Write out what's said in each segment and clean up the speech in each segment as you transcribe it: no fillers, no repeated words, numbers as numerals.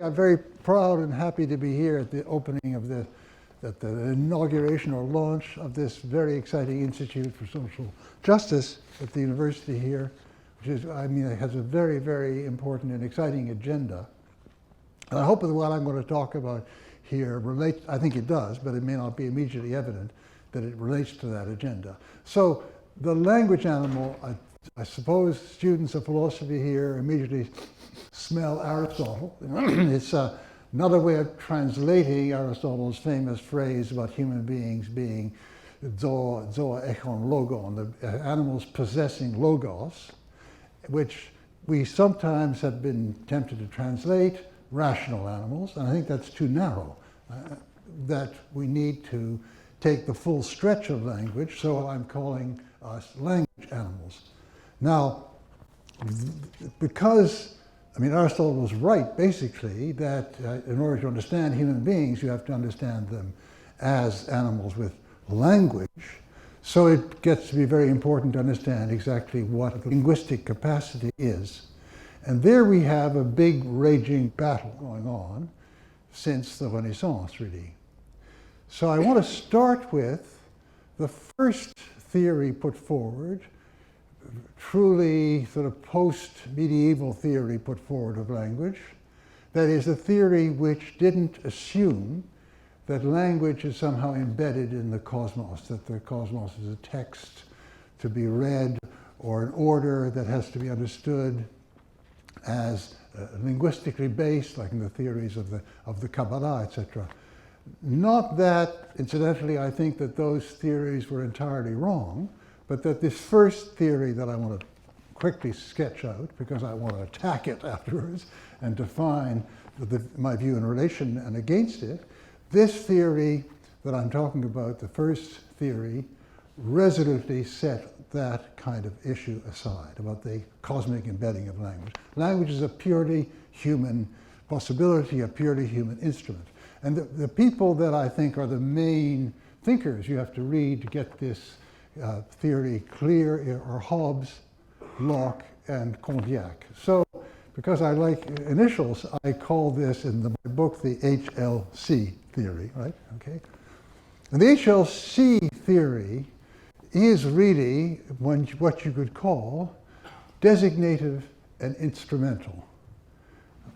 I'm very proud and happy to be here at the opening of the inauguration or launch of this very exciting Institute for Social Justice at the university here, which is, it has a very, very important and exciting agenda. And I hope that what I'm going to talk about here relates, I think it does, but it may not be immediately evident that it relates to that agenda. So the language animal, I suppose students of philosophy here immediately smell Aristotle. It's another way of translating Aristotle's famous phrase about human beings being zoa echon logon, the animals possessing logos, which we sometimes have been tempted to translate rational animals, and I think that's too narrow, that we need to take the full stretch of language, so I'm calling us language animals. Now, because Aristotle was right, basically, that in order to understand human beings, you have to understand them as animals with language. So it gets to be very important to understand exactly what the linguistic capacity is. And there we have a big raging battle going on since the Renaissance, really. So I want to start with the first theory put forward, truly sort of post-medieval theory put forward of language. That is a theory which didn't assume that language is somehow embedded in the cosmos, that the cosmos is a text to be read or an order that has to be understood as linguistically based, like in the theories of the Kabbalah, etc. Not that, incidentally, I think that those theories were entirely wrong, but that this first theory that I want to quickly sketch out, because I want to attack it afterwards and define my view in relation and against it, this theory that I'm talking about, the first theory, resolutely set that kind of issue aside about the cosmic embedding of language. Language is a purely human possibility, a purely human instrument. And the people that I think are the main thinkers you have to read to get this theory clear are Hobbes, Locke, and Condillac. So, because I like initials, I call this in my book the HLC theory, right? Okay. And the HLC theory is really what you could call designative and instrumental.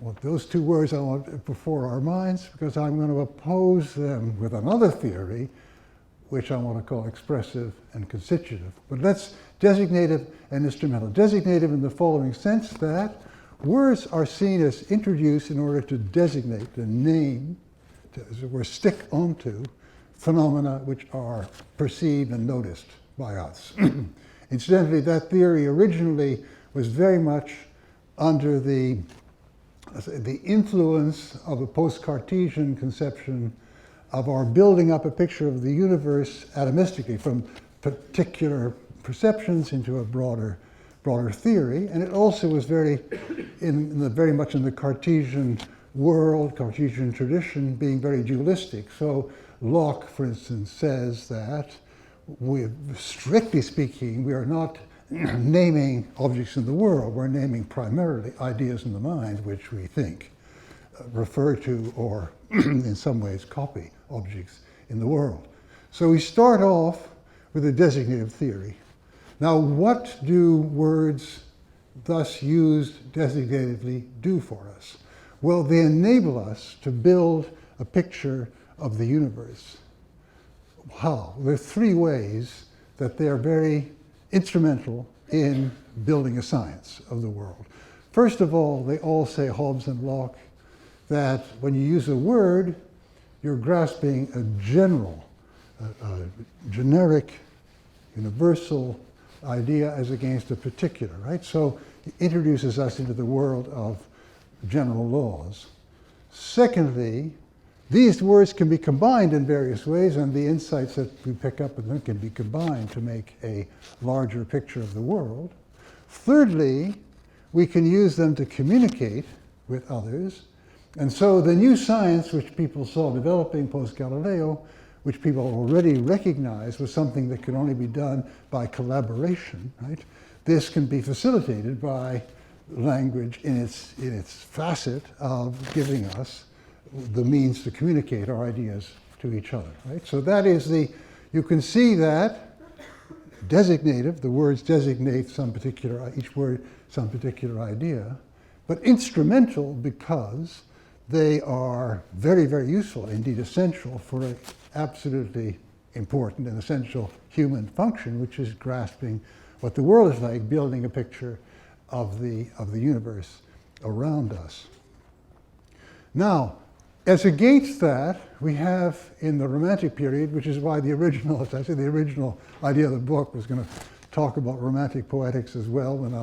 Well, those two words I want before our minds because I'm going to oppose them with another theory which I want to call expressive and constitutive. But let's designative and instrumental. Designative in the following sense that words are seen as introduced in order to designate, to name, as it were, stick onto phenomena which are perceived and noticed by us. Incidentally, that theory originally was very much under the influence of a post-Cartesian conception of our building up a picture of the universe atomistically from particular perceptions into a broader theory. And it also was very much in the Cartesian world, Cartesian tradition, being very dualistic. So Locke, for instance, says that strictly speaking, we are not naming objects in the world, we're naming primarily ideas in the mind which we think, refer to, or in some ways copy objects in the world. So we start off with a designative theory. Now, what do words thus used designatively do for us? Well, they enable us to build a picture of the universe. How? There are three ways that they are very instrumental in building a science of the world. First of all, they all say, Hobbes and Locke, that when you use a word, you're grasping a general, generic, universal idea as against a particular, right? So it introduces us into the world of general laws. Secondly, these words can be combined in various ways, and the insights that we pick up in them can be combined to make a larger picture of the world. Thirdly, we can use them to communicate with others. And so the new science which people saw developing post-Galileo, which people already recognized was something that could only be done by collaboration, right? This can be facilitated by language in its facet of giving us the means to communicate our ideas to each other, right? So that is you can see that designative, the words designate some particular, each word some particular idea, but instrumental because they are very, very useful, indeed essential for an absolutely important and essential human function, which is grasping what the world is like, building a picture of the universe around us. Now, as against that, we have in the Romantic period, which is why the original, as I said, the original idea of the book was going to talk about Romantic poetics as well, and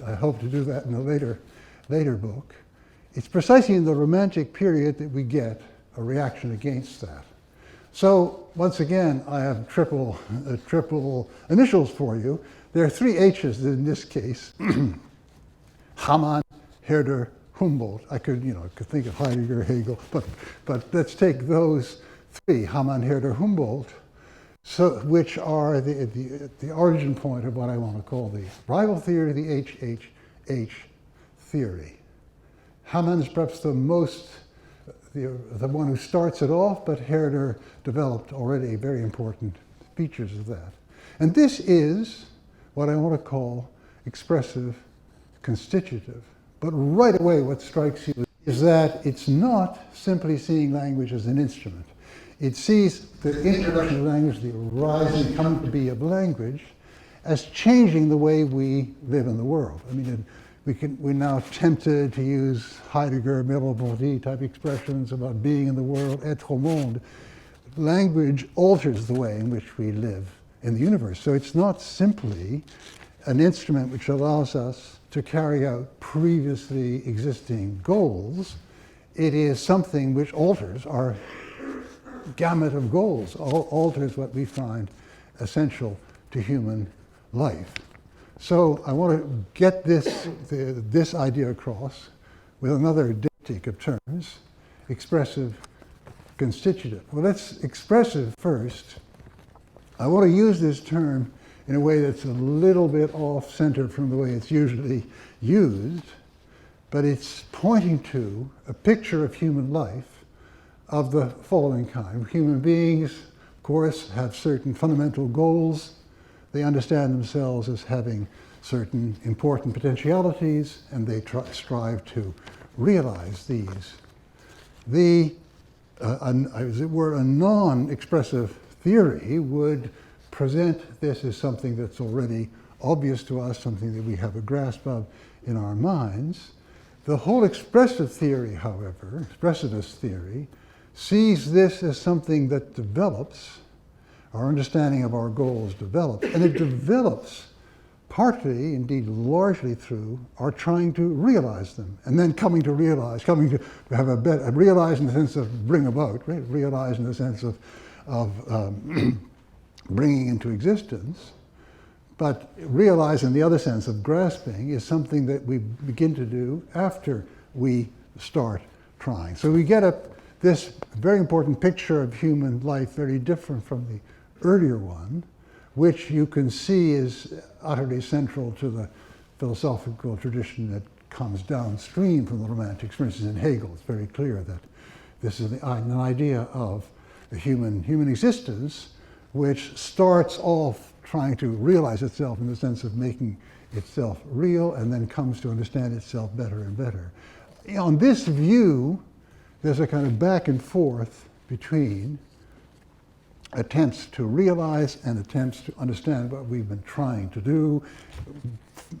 I hope to do that in a later book. It's precisely in the Romantic period that we get a reaction against that. So once again, I have triple initials for you. There are three H's in this case. Hamann, Herder, Humboldt. I could think of Heidegger, Hegel, but let's take those three, Hamann, Herder, Humboldt, which are the origin point of what I want to call the rival theory, the HHH theory. Hamann is perhaps the one who starts it off, but Herder developed already very important features of that. And this is what I want to call expressive-constitutive. But right away what strikes you is that it's not simply seeing language as an instrument. It sees the introduction of language, the rise and coming to be of language, as changing the way we live in the world. I mean, we're now tempted to use Heidegger, Merleau-Ponty type expressions about being in the world, être au monde. Language alters the way in which we live in the universe. So it's not simply an instrument which allows us to carry out previously existing goals. It is something which alters our gamut of goals, alters what we find essential to human life. So I want to get this idea across with another diptych of terms, expressive-constitutive. Well, let's expressive first. I want to use this term in a way that's a little bit off-center from the way it's usually used, but it's pointing to a picture of human life of the following kind. Human beings, of course, have certain fundamental goals. They understand themselves as having certain important potentialities, and they strive to realize these. As it were, a non-expressive theory would present this as something that's already obvious to us, something that we have a grasp of in our minds. The whole expressive theory, however, expressivist theory, sees this as something that develops, our understanding of our goals develops, and it develops partly, indeed largely through our trying to realize them, and then coming to have a better, realize in the sense of bring about, right? Realize in the sense of bringing into existence, but realize in the other sense of grasping is something that we begin to do after we start trying. So we get this very important picture of human life, very different from the earlier one, which you can see is utterly central to the philosophical tradition that comes downstream from the Romantics. For instance, in Hegel, it's very clear that this is an idea of the human existence, which starts off trying to realize itself in the sense of making itself real, and then comes to understand itself better and better. On this view, there's a kind of back and forth between attempts to realize and attempts to understand what we've been trying to do,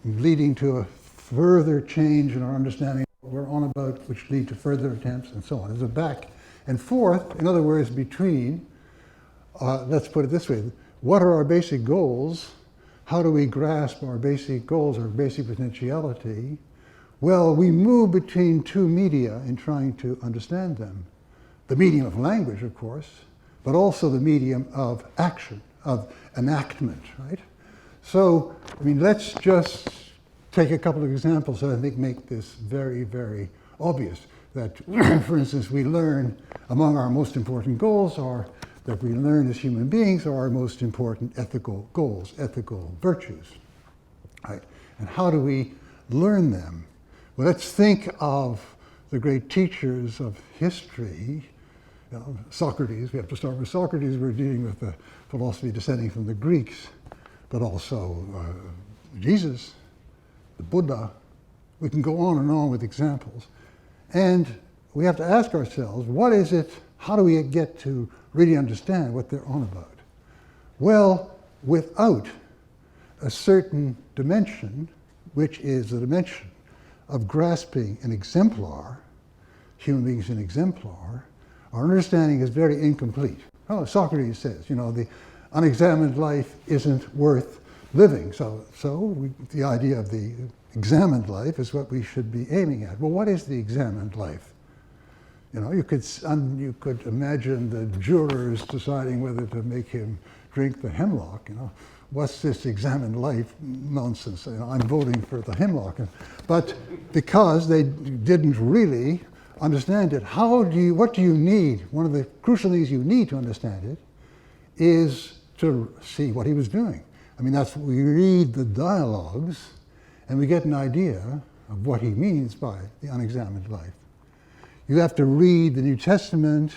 leading to a further change in our understanding of what we're on about, which lead to further attempts, and so on. There's a back and forth, in other words, between, let's put it this way, what are our basic goals? How do we grasp our basic goals, our basic potentiality? Well, we move between two media in trying to understand them. The medium of language, of course, but also the medium of action, of enactment, right? So, I mean, let's just take a couple of examples that I think make this very, very obvious. That, for instance, we learn among our most important goals are that we learn as human beings are our most important ethical goals, ethical virtues, right? And how do we learn them. Well, let's think of the great teachers of history. Socrates, we have to start with Socrates. We're dealing with the philosophy descending from the Greeks, but also Jesus, the Buddha. We can go on and on with examples. And we have to ask ourselves, what is it, how do we get to really understand what they're on about? Well, without a certain dimension, which is the dimension of grasping an exemplar, human beings an exemplar, our understanding is very incomplete. Oh, Socrates says, the unexamined life isn't worth living. So the idea of the examined life is what we should be aiming at. Well, what is the examined life? You could imagine the jurors deciding whether to make him drink the hemlock. What's this examined life nonsense? I'm voting for the hemlock. But because they didn't really understand it, what do you need? One of the crucial things you need to understand it is to see what he was doing. That's we read the dialogues and we get an idea of what he means by the unexamined life. You have to read the New Testament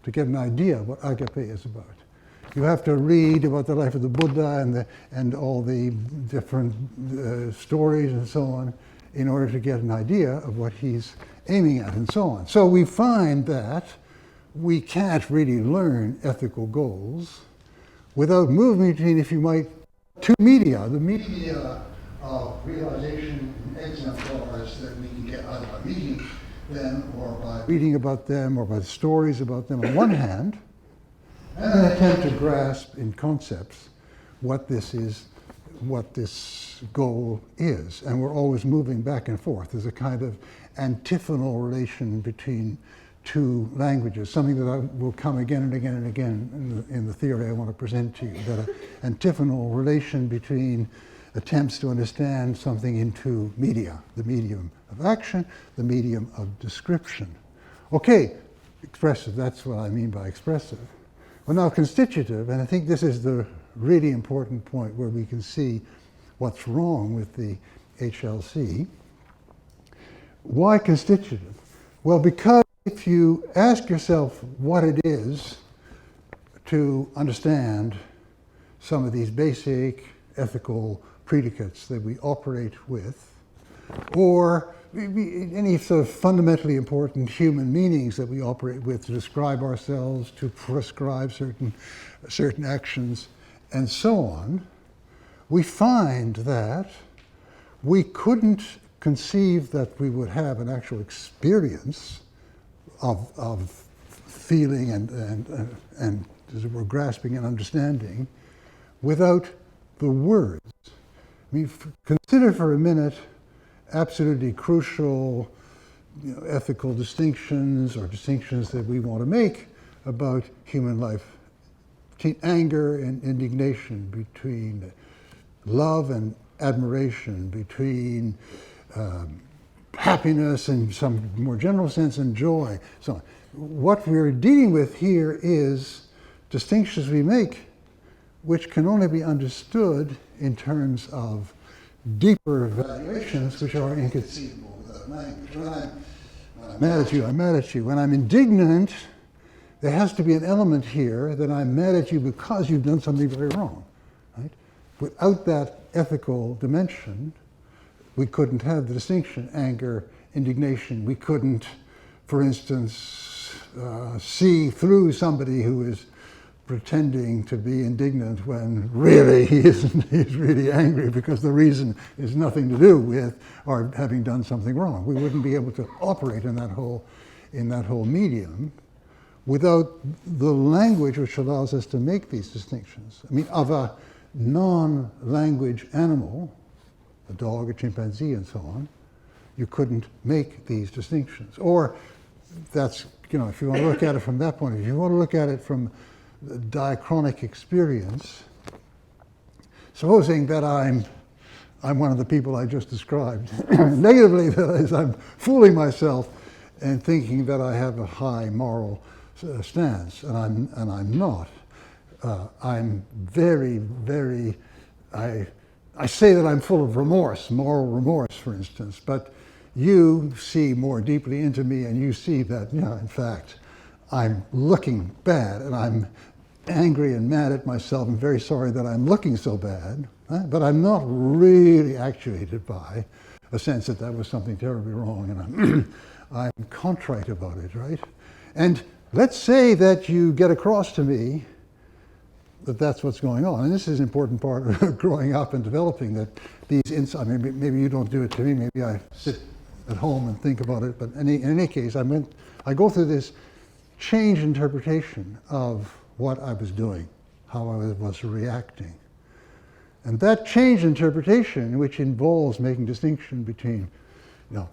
to get an idea of what agape is about. You have to read about the life of the Buddha and all the different stories and so on in order to get an idea of what he's aiming at and so on. So we find that we can't really learn ethical goals without moving between, if you might, two media. The media of realization and exemplars that we can get either by meeting them or by reading about them or by stories about them on one hand, and an attempt to grasp in concepts what this is, what this goal is. And we're always moving back and forth. There's a kind of antiphonal relation between two languages, something that will come again and again and again in the theory I want to present to you, that an antiphonal relation between attempts to understand something in two media, the medium of action, the medium of description. Okay, expressive, that's what I mean by expressive. Well, now constitutive, and I think this is the really important point where we can see what's wrong with the HLC. Why constitutive? Well, because if you ask yourself what it is to understand some of these basic ethical predicates that we operate with, or any sort of fundamentally important human meanings that we operate with to describe ourselves, to prescribe certain actions, and so on, we find that we couldn't conceive that we would have an actual experience of feeling and as it were, grasping and understanding without the words. Consider for a minute absolutely crucial ethical distinctions or distinctions that we want to make about human life, between anger and indignation, between love and admiration, between happiness in some more general sense and joy. So what we're dealing with here is distinctions we make which can only be understood in terms of deeper evaluations which are inconceivable without language. When I'm mad at you, I'm mad at you. When I'm indignant, there has to be an element here that I'm mad at you because you've done something very wrong. Right? Without that ethical dimension, we couldn't have the distinction, anger, indignation. We couldn't, for instance, see through somebody who is pretending to be indignant when really he isn't. He's really angry because the reason is nothing to do with our having done something wrong. We wouldn't be able to operate in that whole medium without the language which allows us to make these distinctions. Of a non-language animal, a dog, a chimpanzee, and so on, you couldn't make these distinctions. Or that's, if you want to look at it from that point of view, if you want to look at it from diachronic experience, supposing that I'm one of the people I just described. Negatively, that is, I'm fooling myself and thinking that I have a high moral stance, and I'm not. I'm very, very, I I say that I'm full of remorse, moral remorse, for instance, but you see more deeply into me and you see that, in fact, I'm looking bad and I'm angry and mad at myself and very sorry that I'm looking so bad, but I'm not really actuated by a sense that that was something terribly wrong, and I'm contrite about it, right? And let's say that you get across to me that that's what's going on. And this is an important part of growing up and developing, that these insights, maybe you don't do it to me, maybe I sit at home and think about it, but in any case, I go through this change interpretation of what I was doing, how I was reacting. And that change interpretation, which involves making distinction between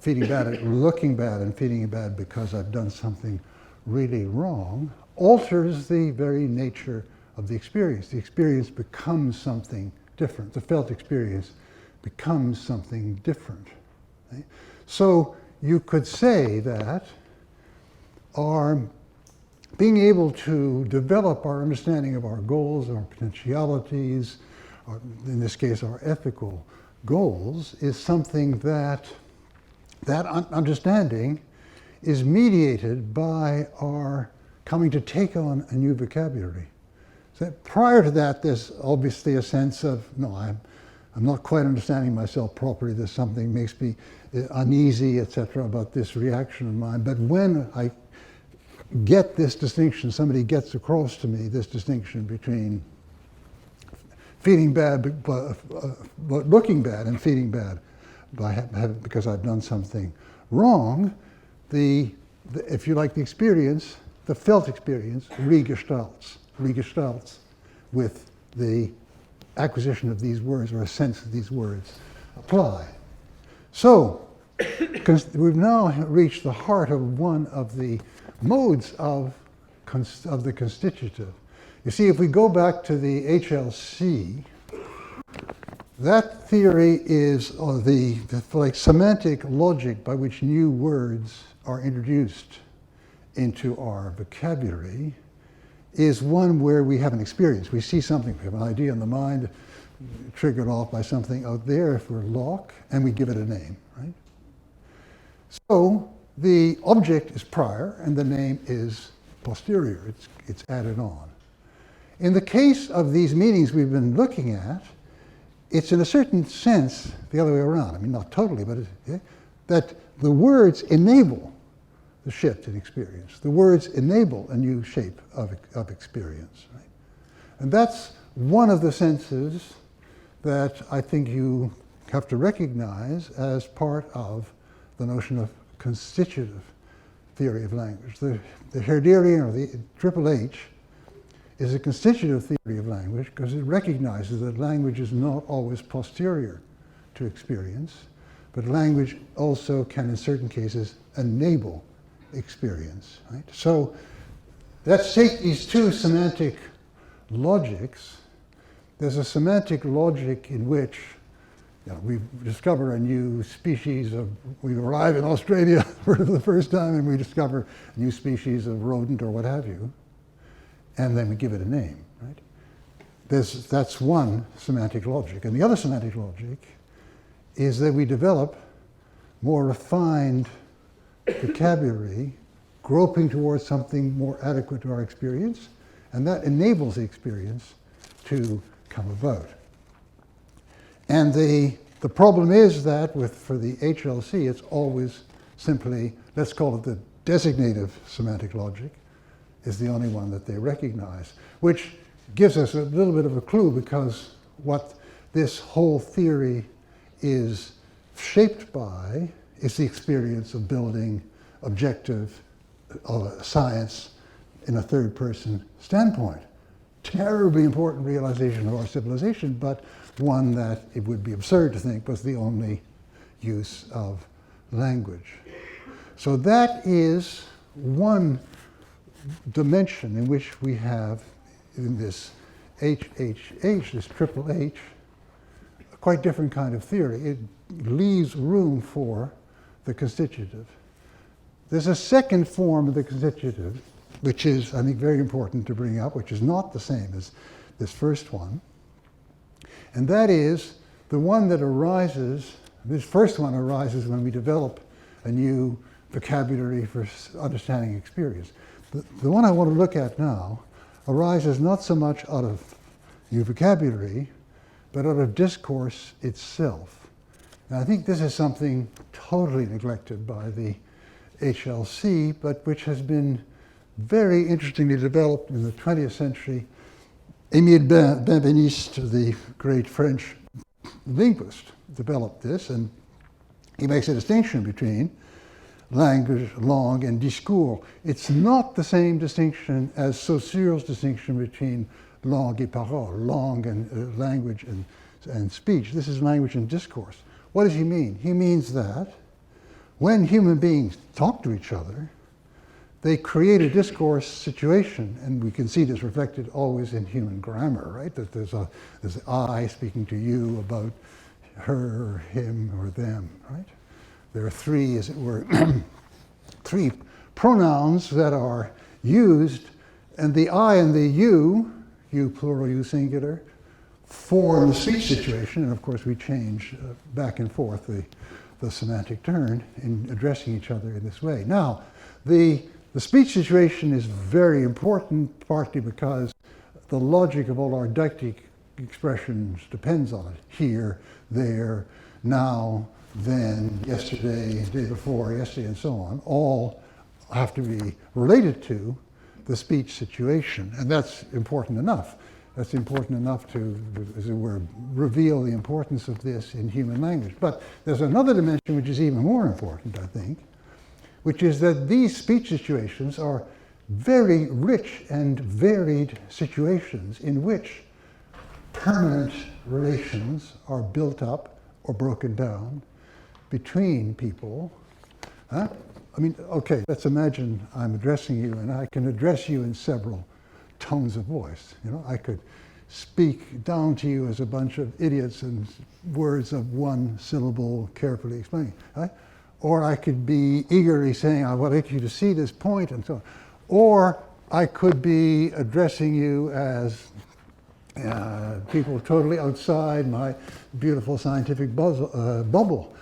feeling bad, looking bad, and feeling bad because I've done something really wrong, alters the very nature of the experience. The experience becomes something different. The felt experience becomes something different. Right? So you could say that our being able to develop our understanding of our goals, our potentialities, or in this case our ethical goals, is something that understanding is mediated by our coming to take on a new vocabulary. So prior to that, there's obviously a sense of, no, I'm not quite understanding myself properly, there's something makes me uneasy, etc., about this reaction of mine. But when I get this distinction, somebody gets across to me this distinction between feeling bad but looking bad and feeling bad because I've done something wrong, if you like, the experience, the felt experience, regestalts with the acquisition of these words, or a sense of these words apply. So we've now reached the heart of one of the modes of the constitutive. You see, if we go back to the HLC, that theory is the semantic logic by which new words are introduced into our vocabulary, is one where we have an experience. We see something, we have an idea in the mind, triggered off by something out there, if we're Locke, and we give it a name, right? So the object is prior and the name is posterior, it's added on. In the case of these meanings we've been looking at, it's in a certain sense the other way around. Not totally, but that the words enable the shift in experience. The words enable a new shape of experience. Right? And that's one of the senses that I think you have to recognize as part of the notion of constitutive theory of language. The Herderian, or the Triple H, is a constitutive theory of language because it recognizes that language is not always posterior to experience, but language also can, in certain cases, enable experience. Right? So let's take these two semantic logics. There's a semantic logic in which we discover a new species we arrive in Australia for the first time and we discover a new species of rodent or what have you, and then we give it a name, right? That's one semantic logic. And the other semantic logic is that we develop more refined vocabulary, groping towards something more adequate to our experience, and that enables the experience to come about. And the problem is that for the HLC, it's always simply, let's call it the designative semantic logic, is the only one that they recognize, which gives us a little bit of a clue, because what this whole theory is shaped by is the experience of building objective science in a third-person standpoint. Terribly important realization of our civilization, but one that it would be absurd to think was the only use of language. So that is one dimension in which we have, in this HHH, this Triple H, a quite different kind of theory. It leaves room for the constitutive. There's a second form of the constitutive, which is, I think, very important to bring up, which is not the same as this first one. And that is The one that arises, this first one arises when we develop a new vocabulary for understanding experience. The one I want to look at now arises not so much out of new vocabulary, but out of discourse itself. And I think this is something totally neglected by the HLC, but which has been very interestingly developed in the 20th century. Émile Benveniste, the great French linguist, developed this, and he makes a distinction between language, langue, and discours. It's not the same distinction as Saussure's distinction between langue et parole, langue and language and speech. This is language and discourse. What does he mean? He means that when human beings talk to each other, they create a discourse situation, and we can see this reflected always in human grammar, right? That there's I speaking to you about her or him or them, right? There are three, as it were, three pronouns that are used, and the I and the you plural, you singular, form the speech situation, and of course we change back and forth the semantic turn in addressing each other in this way. Now, the speech situation is very important, partly because the logic of all our deictic expressions depends on it. Here, there, now, then, yesterday, day before, yesterday, and so on, all have to be related to the speech situation, and that's important enough. That's important enough to, as it were, reveal the importance of this in human language. But there's another dimension which is even more important, I think, which is that these speech situations are very rich and varied situations in which permanent relations are built up or broken down between people. I mean, okay, let's imagine I'm addressing you, and I can address you in several tones of voice. You know, I could speak down to you as a bunch of idiots and words of one syllable carefully explaining, right? Or I could be eagerly saying, I would like you to see this point, and so on. Or I could be addressing you as people totally outside my beautiful scientific bubble.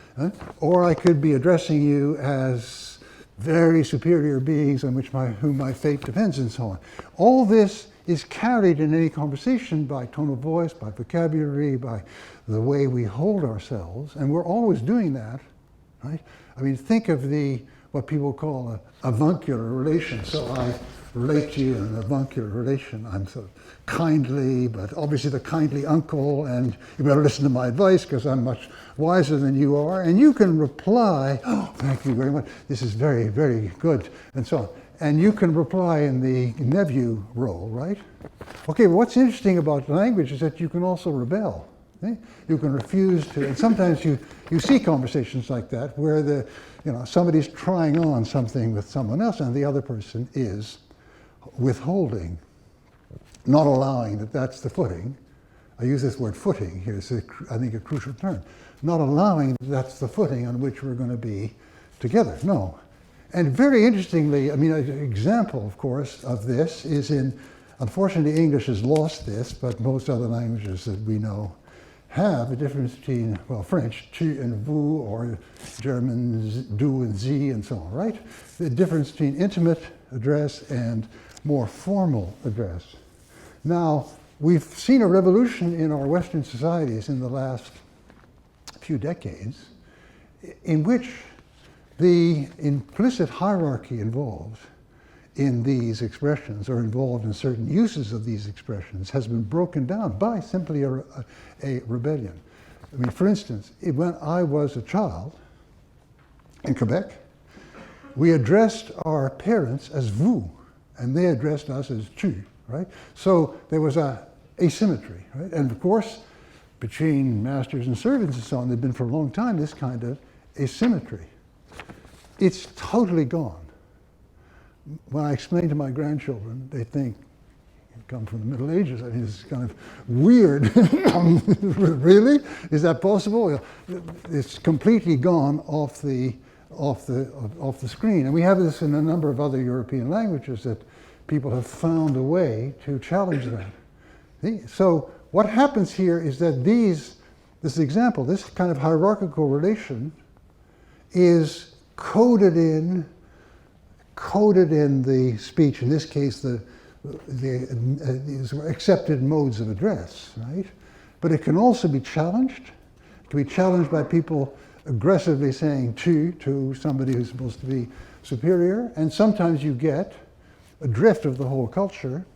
Or I could be addressing you as very superior beings on whom my fate depends, and so on. All this is carried in any conversation by tone of voice, by vocabulary, by the way we hold ourselves, and we're always doing that, right? I mean, think of what people call a avuncular relation. So I relate to you in an avuncular relation. I'm sort of kindly, but obviously the kindly uncle, and you better listen to my advice because I'm much wiser than you are. And you can reply, oh, thank you very much. This is very, very good, and so on. And you can reply in the nephew role, right? Okay, but what's interesting about language is that you can also rebel. Okay? You can refuse to, and sometimes you see conversations like that where somebody's trying on something with someone else and the other person is withholding, not allowing that's the footing. I use this word footing here, it's I think a crucial term. Not allowing that's the footing on which we're going to be together, no. And very interestingly, I mean, an example, of course, of this is unfortunately English has lost this, but most other languages that we know have a difference between, well, French, tu and vous, or German, du and sie, and so on, right? The difference between intimate address and more formal address. Now, we've seen a revolution in our Western societies in the last few decades in which the implicit hierarchy involved in these expressions or involved in certain uses of these expressions has been broken down by simply a rebellion. I mean, for instance, when I was a child in Quebec, we addressed our parents as vous, and they addressed us as tu, right? So there was a asymmetry, right? And of course, between masters and servants and so on, there'd been for a long time this kind of asymmetry. It's totally gone. When I explain to my grandchildren, they think, you come from the Middle Ages, I mean, it's kind of weird. Really? Is that possible? It's completely gone off the screen. And we have this in a number of other European languages that people have found a way to challenge that. See? So what happens here is that these this example, this kind of hierarchical relation is coded in the speech, in this case, these accepted modes of address, right? But it can also be challenged. It can be challenged by people aggressively saying to somebody who's supposed to be superior, and sometimes you get a drift of the whole culture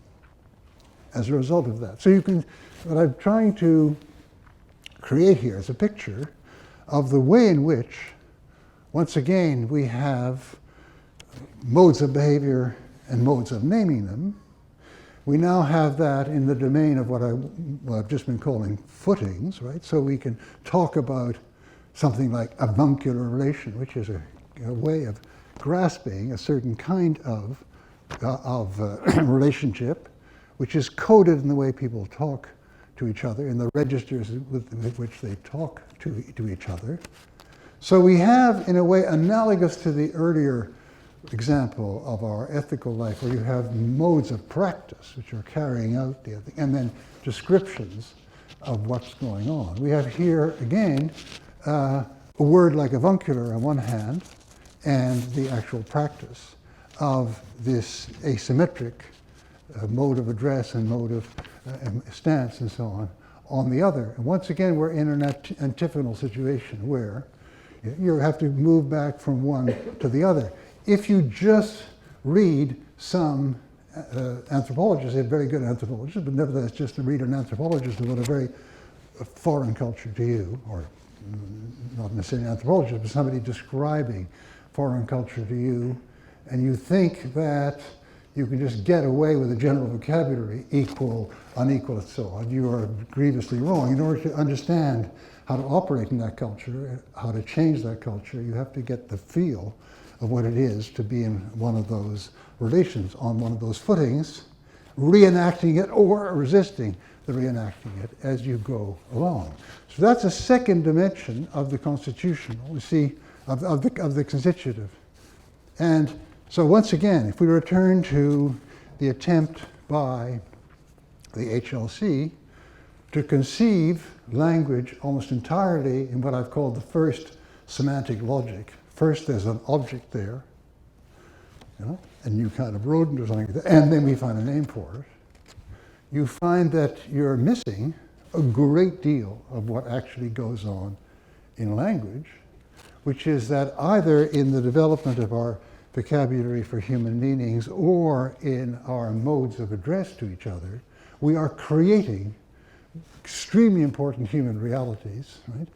as a result of that. So you can, what I'm trying to create here is a picture of the way in which, once again, we have modes of behavior and modes of naming them. We now have that in the domain of what I've just been calling footings, right? So we can talk about something like avuncular relation, which is a way of grasping a certain kind of relationship, which is coded in the way people talk to each other, in the registers with which they talk to each other. So we have, in a way, analogous to the earlier example of our ethical life, where you have modes of practice which are carrying out the ethic, and then descriptions of what's going on. We have here, again, a word like avuncular on one hand, and the actual practice of this asymmetric mode of address and mode of stance and so on the other. And once again, we're in an antiphonal situation where you have to move back from one to the other. If you just read some anthropologists, they're very good anthropologists, but nevertheless, just to read an anthropologist about a very foreign culture to you, or not necessarily an anthropologist, but somebody describing foreign culture to you, and you think that you can just get away with a general vocabulary, equal, unequal, and so on, you are grievously wrong. In order to understand how to operate in that culture, how to change that culture, you have to get the feel of what it is to be in one of those relations, on one of those footings, reenacting it or resisting the reenacting it as you go along. So that's a second dimension of the constitutional, you see, of the constitutive. And so once again, if we return to the attempt by the HLC to conceive language almost entirely in what I've called the first semantic logic. First, there's an object there, you know, a new kind of rodent or something, and then we find a name for it. You find that you're missing a great deal of what actually goes on in language, which is that either in the development of our vocabulary for human meanings or in our modes of address to each other, we are creating extremely important human realities, right?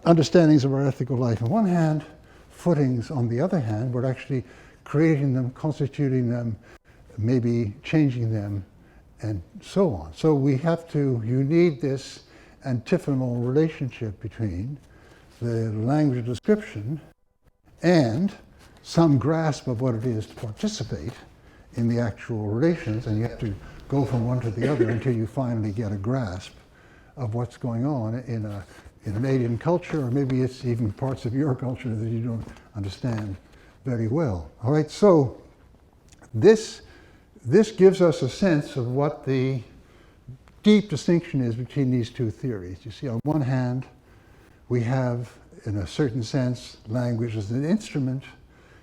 Understandings of our ethical life on one hand, footings on the other hand. We're actually creating them, constituting them, maybe changing them, and so on. So you need this antiphonal relationship between the language description and some grasp of what it is to participate in the actual relations, and you have to go from one to the other until you finally get a grasp of what's going on in an alien culture, or maybe it's even parts of your culture that you don't understand very well. All right, so this gives us a sense of what the deep distinction is between these two theories. You see, on one hand, we have, in a certain sense, language as an instrument,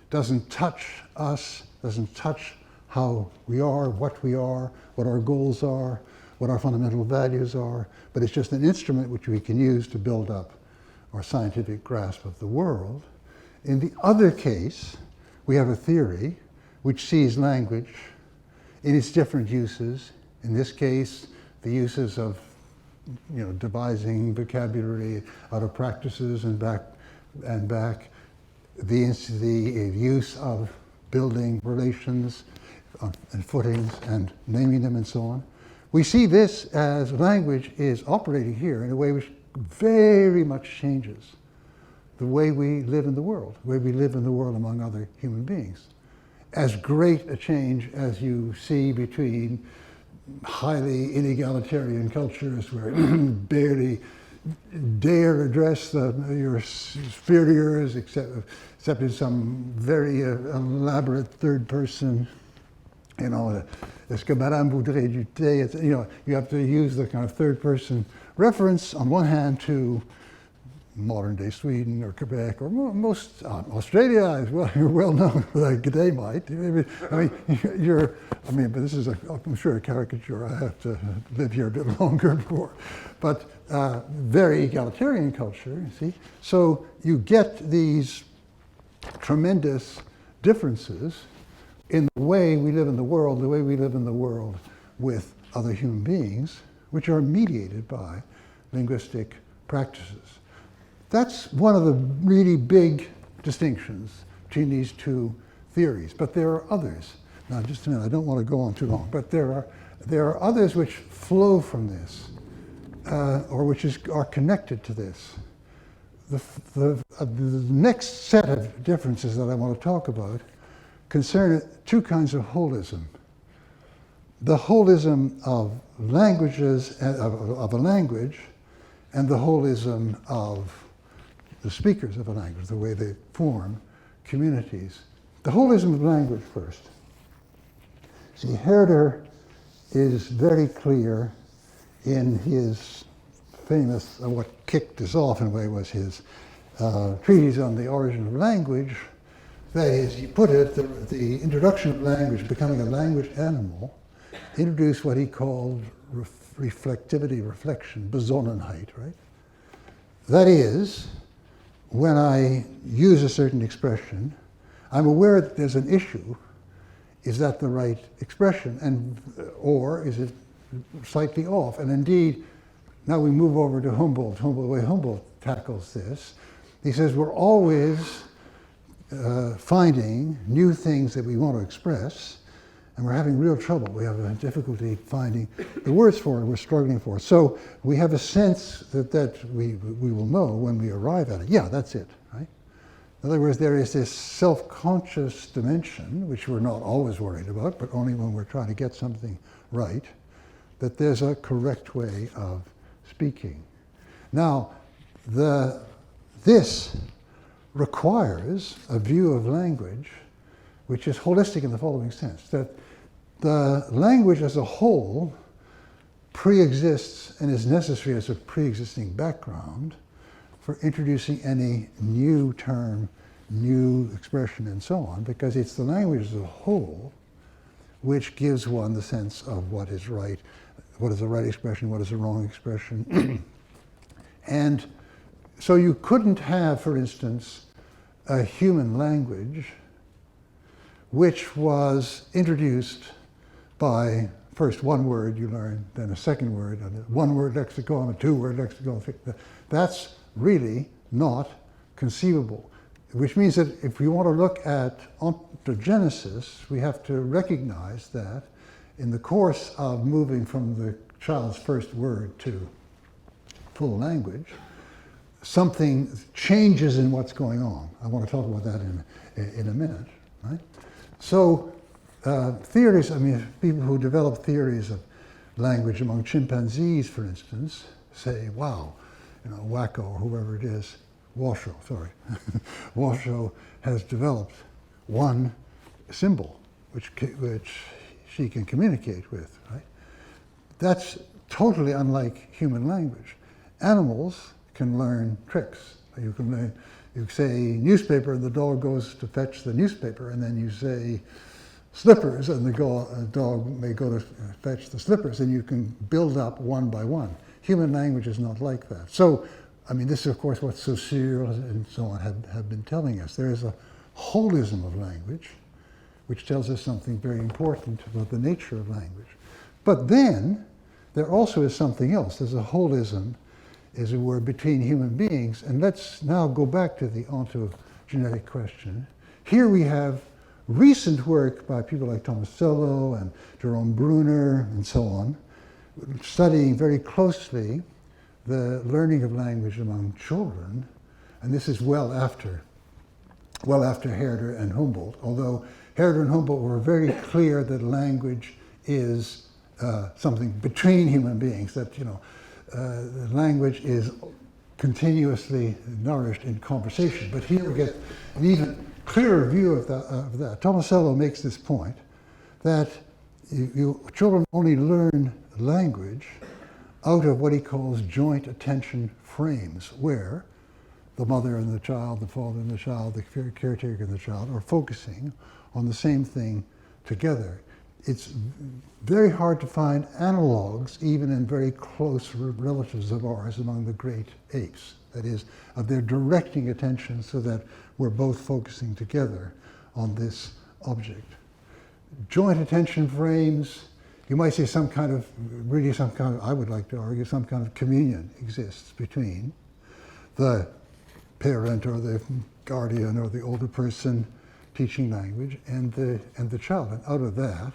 doesn't touch us, doesn't touch how we are, what our goals are, what our fundamental values are, but it's just an instrument which we can use to build up our scientific grasp of the world. In the other case, we have a theory which sees language in its different uses. In this case, the uses of, devising vocabulary out of practices and back, the use of building relations and footings and naming them and so on. We see this as language is operating here in a way which very much changes the way we live in the world, the way we live in the world among other human beings. As great a change as you see between highly inegalitarian cultures where you barely dare address your superiors except in some very elaborate third person You know, est-ce que Madame voudrait du thé? You know, you have to use the kind of third-person reference on one hand to modern-day Sweden or Quebec or most Australia as well. You're well known for that g'day mate. But this is I'm sure a caricature. I have to live here a bit longer for, but very egalitarian culture. You see, so you get these tremendous differences in the way we live in the world, the way we live in the world with other human beings, which are mediated by linguistic practices. That's one of the really big distinctions between these two theories, but there are others. Now, just a minute, I don't want to go on too long, but there are others which flow from this, or which are connected to this. The next set of differences that I want to talk about concern two kinds of holism. The holism of languages, of a language, and the holism of the speakers of a language, the way they form communities. The holism of language first. See, Herder is very clear in his famous, what kicked us off in a way was his treatise on the origin of language. That is, he put it, the introduction of language, becoming a language animal, introduced what he called reflectivity, reflection, Besonnenheit, right? That is, when I use a certain expression, I'm aware that there's an issue. Is that the right expression? Or is it slightly off? And indeed, now we move over to Humboldt. The way Humboldt tackles this, he says we're always finding new things that we want to express, and we're having real trouble. We have a difficulty finding the words for it, we're struggling for it. So we have a sense that we will know when we arrive at it. Yeah, that's it, right? In other words, there is this self-conscious dimension, which we're not always worried about, but only when we're trying to get something right, that there's a correct way of speaking. Now, this requires a view of language which is holistic in the following sense, that the language as a whole pre-exists and is necessary as a pre-existing background for introducing any new term, new expression, and so on, because it's the language as a whole which gives one the sense of what is right, what is the right expression, what is the wrong expression. And so you couldn't have, for instance, a human language which was introduced by first one word you learn, then a second word, and a one-word lexicon, a two-word lexicon. That's really not conceivable, which means that if we want to look at ontogenesis, we have to recognize that in the course of moving from the child's first word to full language, something changes in what's going on. I want to talk about that in a minute, right? So theories, people who develop theories of language among chimpanzees, for instance, say, wow, Wacko or whoever it is, Washoe, sorry, Washoe has developed one symbol which she can communicate with, right? That's totally unlike human language. Animals can learn tricks. You say newspaper and the dog goes to fetch the newspaper, and then you say slippers and the dog may go to fetch the slippers, and you can build up one by one. Human language is not like that. So, this is of course what Saussure and so on have been telling us. There is a holism of language which tells us something very important about the nature of language. But then there also is something else. There's a holism, as it were, between human beings. And let's now go back to the ontogenetic question. Here we have recent work by people like Tomasello and Jerome Bruner and so on, studying very closely the learning of language among children. And this is well after Herder and Humboldt, although Herder and Humboldt were very clear that language is something between human beings, that language is continuously nourished in conversation. But here we get an even clearer view of that. Tomasello makes this point, that children only learn language out of what he calls joint attention frames, where the mother and the child, the father and the child, the caretaker and the child are focusing on the same thing together. It's very hard to find analogs, even in very close relatives of ours, among the great apes. That is, of their directing attention so that we're both focusing together on this object. Joint attention frames, you might say some kind of, I would like to argue, some kind of communion exists between the parent or the guardian or the older person teaching language and the child. And out of that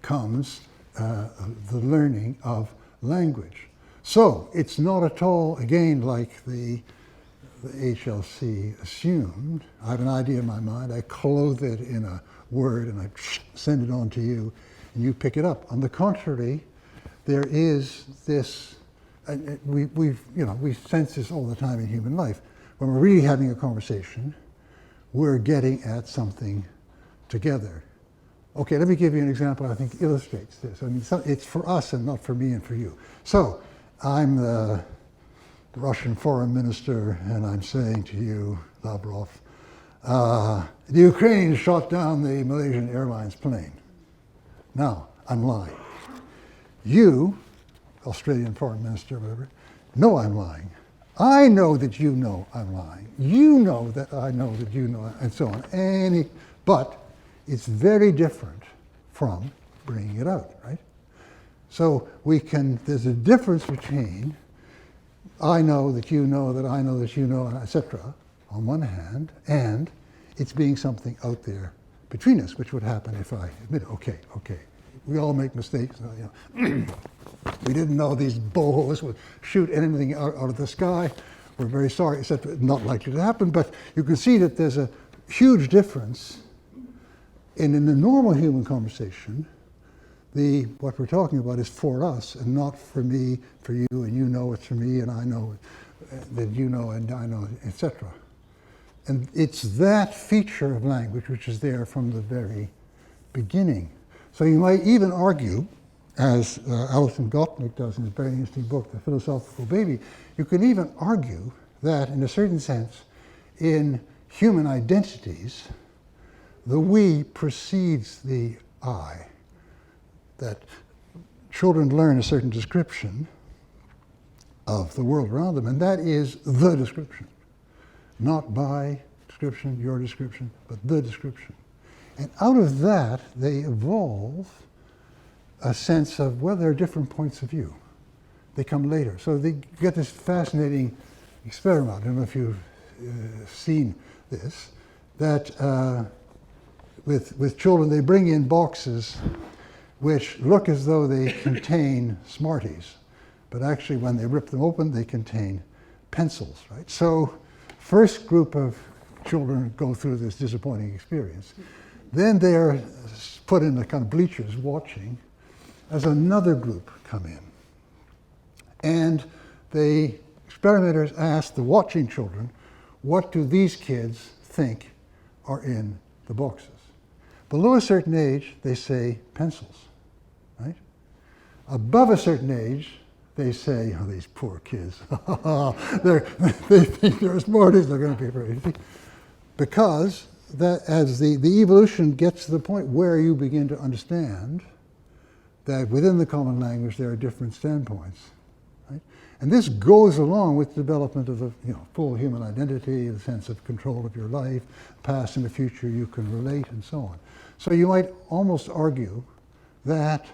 comes the learning of language. So it's not at all, again, like the HLC assumed. I have an idea in my mind, I clothe it in a word and I send it on to you and you pick it up. On the contrary, there is this, we sense this all the time in human life. When we're really having a conversation, we're getting at something together. Okay, let me give you an example I think illustrates this. I mean, it's for us and not for me and for you. So, I'm the Russian foreign minister and I'm saying to you, Lavrov, the Ukrainians shot down the Malaysian Airlines plane. Now, I'm lying. You, Australian foreign minister, whatever, know I'm lying. I know that you know I'm lying. You know that I know that you know, and so on. But it's very different from bringing it out, right? So there's a difference between I know that you know that I know that you know, etc. on one hand, and it's being something out there between us, which would happen if I admit, okay, we all make mistakes. We didn't know these bohos would shoot anything out of the sky. We're very sorry, etc. Not likely to happen, but you can see that there's a huge difference. And in the normal human conversation, what we're talking about is for us and not for me, for you, and you know it's for me, and I know that you know and I know, etc. And it's that feature of language which is there from the very beginning. So you might even argue, as Alison Gopnik does in his very interesting book, The Philosophical Baby, you can even argue that, in a certain sense, in human identities, the we precedes the I. That children learn a certain description of the world around them, and that is the description. Not my description, your description, but the description. And out of that, they evolve a sense of, well, there are different points of view. They come later. So they get this fascinating experiment. I don't know if you've seen this, that with children, they bring in boxes which look as though they contain Smarties, but actually when they rip them open, they contain pencils, right? So first group of children go through this disappointing experience. Then they're put in the kind of bleachers watching as another group come in. And the experimenters ask the watching children, what do these kids think are in the boxes? Below a certain age, they say pencils, right? Above a certain age, they say, oh, these poor kids, they think they're Smarties, they're going to be very easy. Because that as the evolution gets to the point where you begin to understand that within the common language there are different standpoints, right? And this goes along with the development of the full human identity, the sense of control of your life, past and the future you can relate, and so on. So you might almost argue that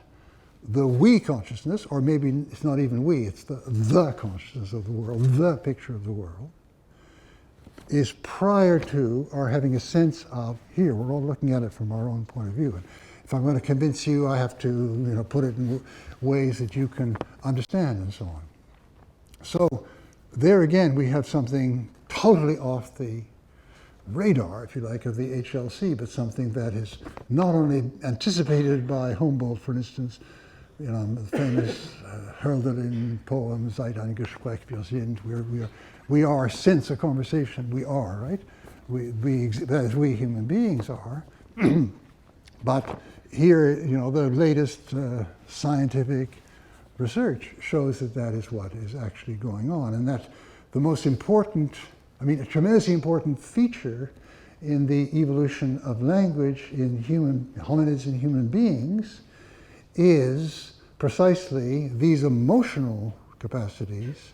the we consciousness, or maybe it's not even we, it's the consciousness of the world, the picture of the world, is prior to our having a sense of, here, we're all looking at it from our own point of view. And if I'm going to convince you, I have to put it in ways that you can understand and so on. So there again, we have something totally off the radar, if you like, of the HLC, but something that is not only anticipated by Humboldt, for instance, the famous Hölderlin poem, Seit ein Gespräch wir sind, we are since a conversation, we are, right? As we human beings are, but here, the latest scientific research shows that that is what is actually going on, and that the most important, a tremendously important feature in the evolution of language in hominids and human beings is precisely these emotional capacities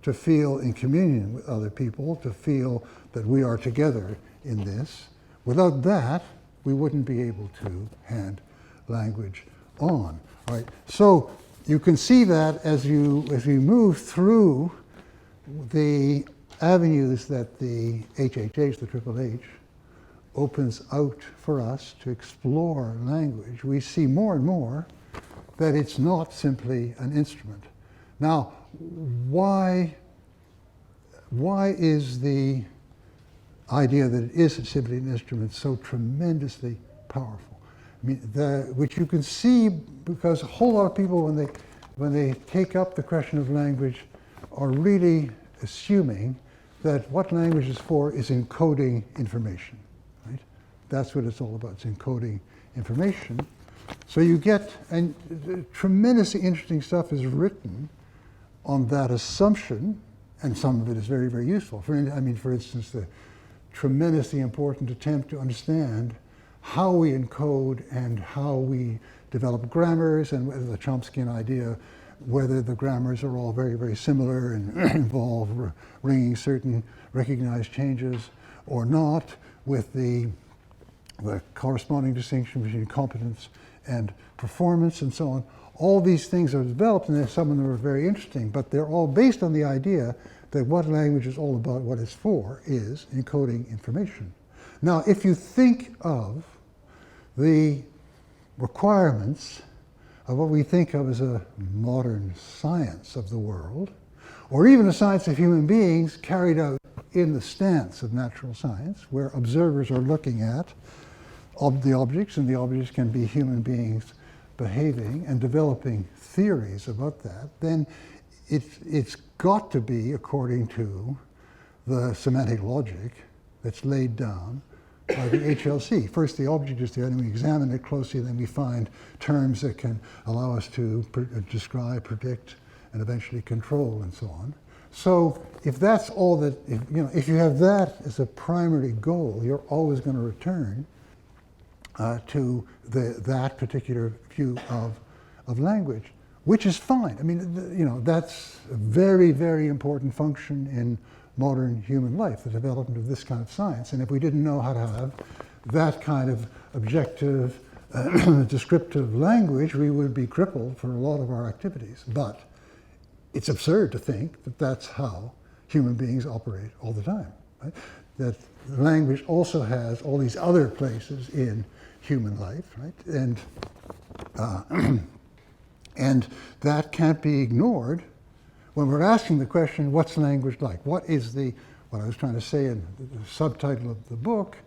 to feel in communion with other people, to feel that we are together in this. Without that, we wouldn't be able to hand language on. All right. So you can see that as we move through the avenues that the HHH, the Triple H, opens out for us to explore language, we see more and more that it's not simply an instrument. Now, why is the idea that it is simply an instrument so tremendously powerful? Which you can see because a whole lot of people, when they take up the question of language, are really assuming that what language is for is encoding information, right? That's what it's all about, it's encoding information. So you get, and tremendously interesting stuff is written on that assumption, and some of it is very, very useful. For instance, the tremendously important attempt to understand how we encode and how we develop grammars, and the Chomskyan idea, whether the grammars are all very, very similar and involve ringing certain recognized changes or not, with the corresponding distinction between competence and performance and so on. All these things are developed, and some of them are very interesting, but they're all based on the idea that what language is all about, what it's for, is encoding information. Now, if you think of the requirements of what we think of as a modern science of the world, or even a science of human beings carried out in the stance of natural science, where observers are looking at the objects, and the objects can be human beings behaving and developing theories about that, then it's got to be according to the semantic logic that's laid down by the HLC. First, the object is there, and we examine it closely, and then we find terms that can allow us to describe, predict, and eventually control, and so on. So if that's all that, if you have that as a primary goal, you're always going to return to that particular view of language, which is fine. That's a very, very important function in modern human life, the development of this kind of science. And if we didn't know how to have that kind of objective, descriptive language, we would be crippled for a lot of our activities. But it's absurd to think that that's how human beings operate all the time, right? That language also has all these other places in human life, right? And that can't be ignored when we're asking the question, what's language like? What I was trying to say in the subtitle of the book,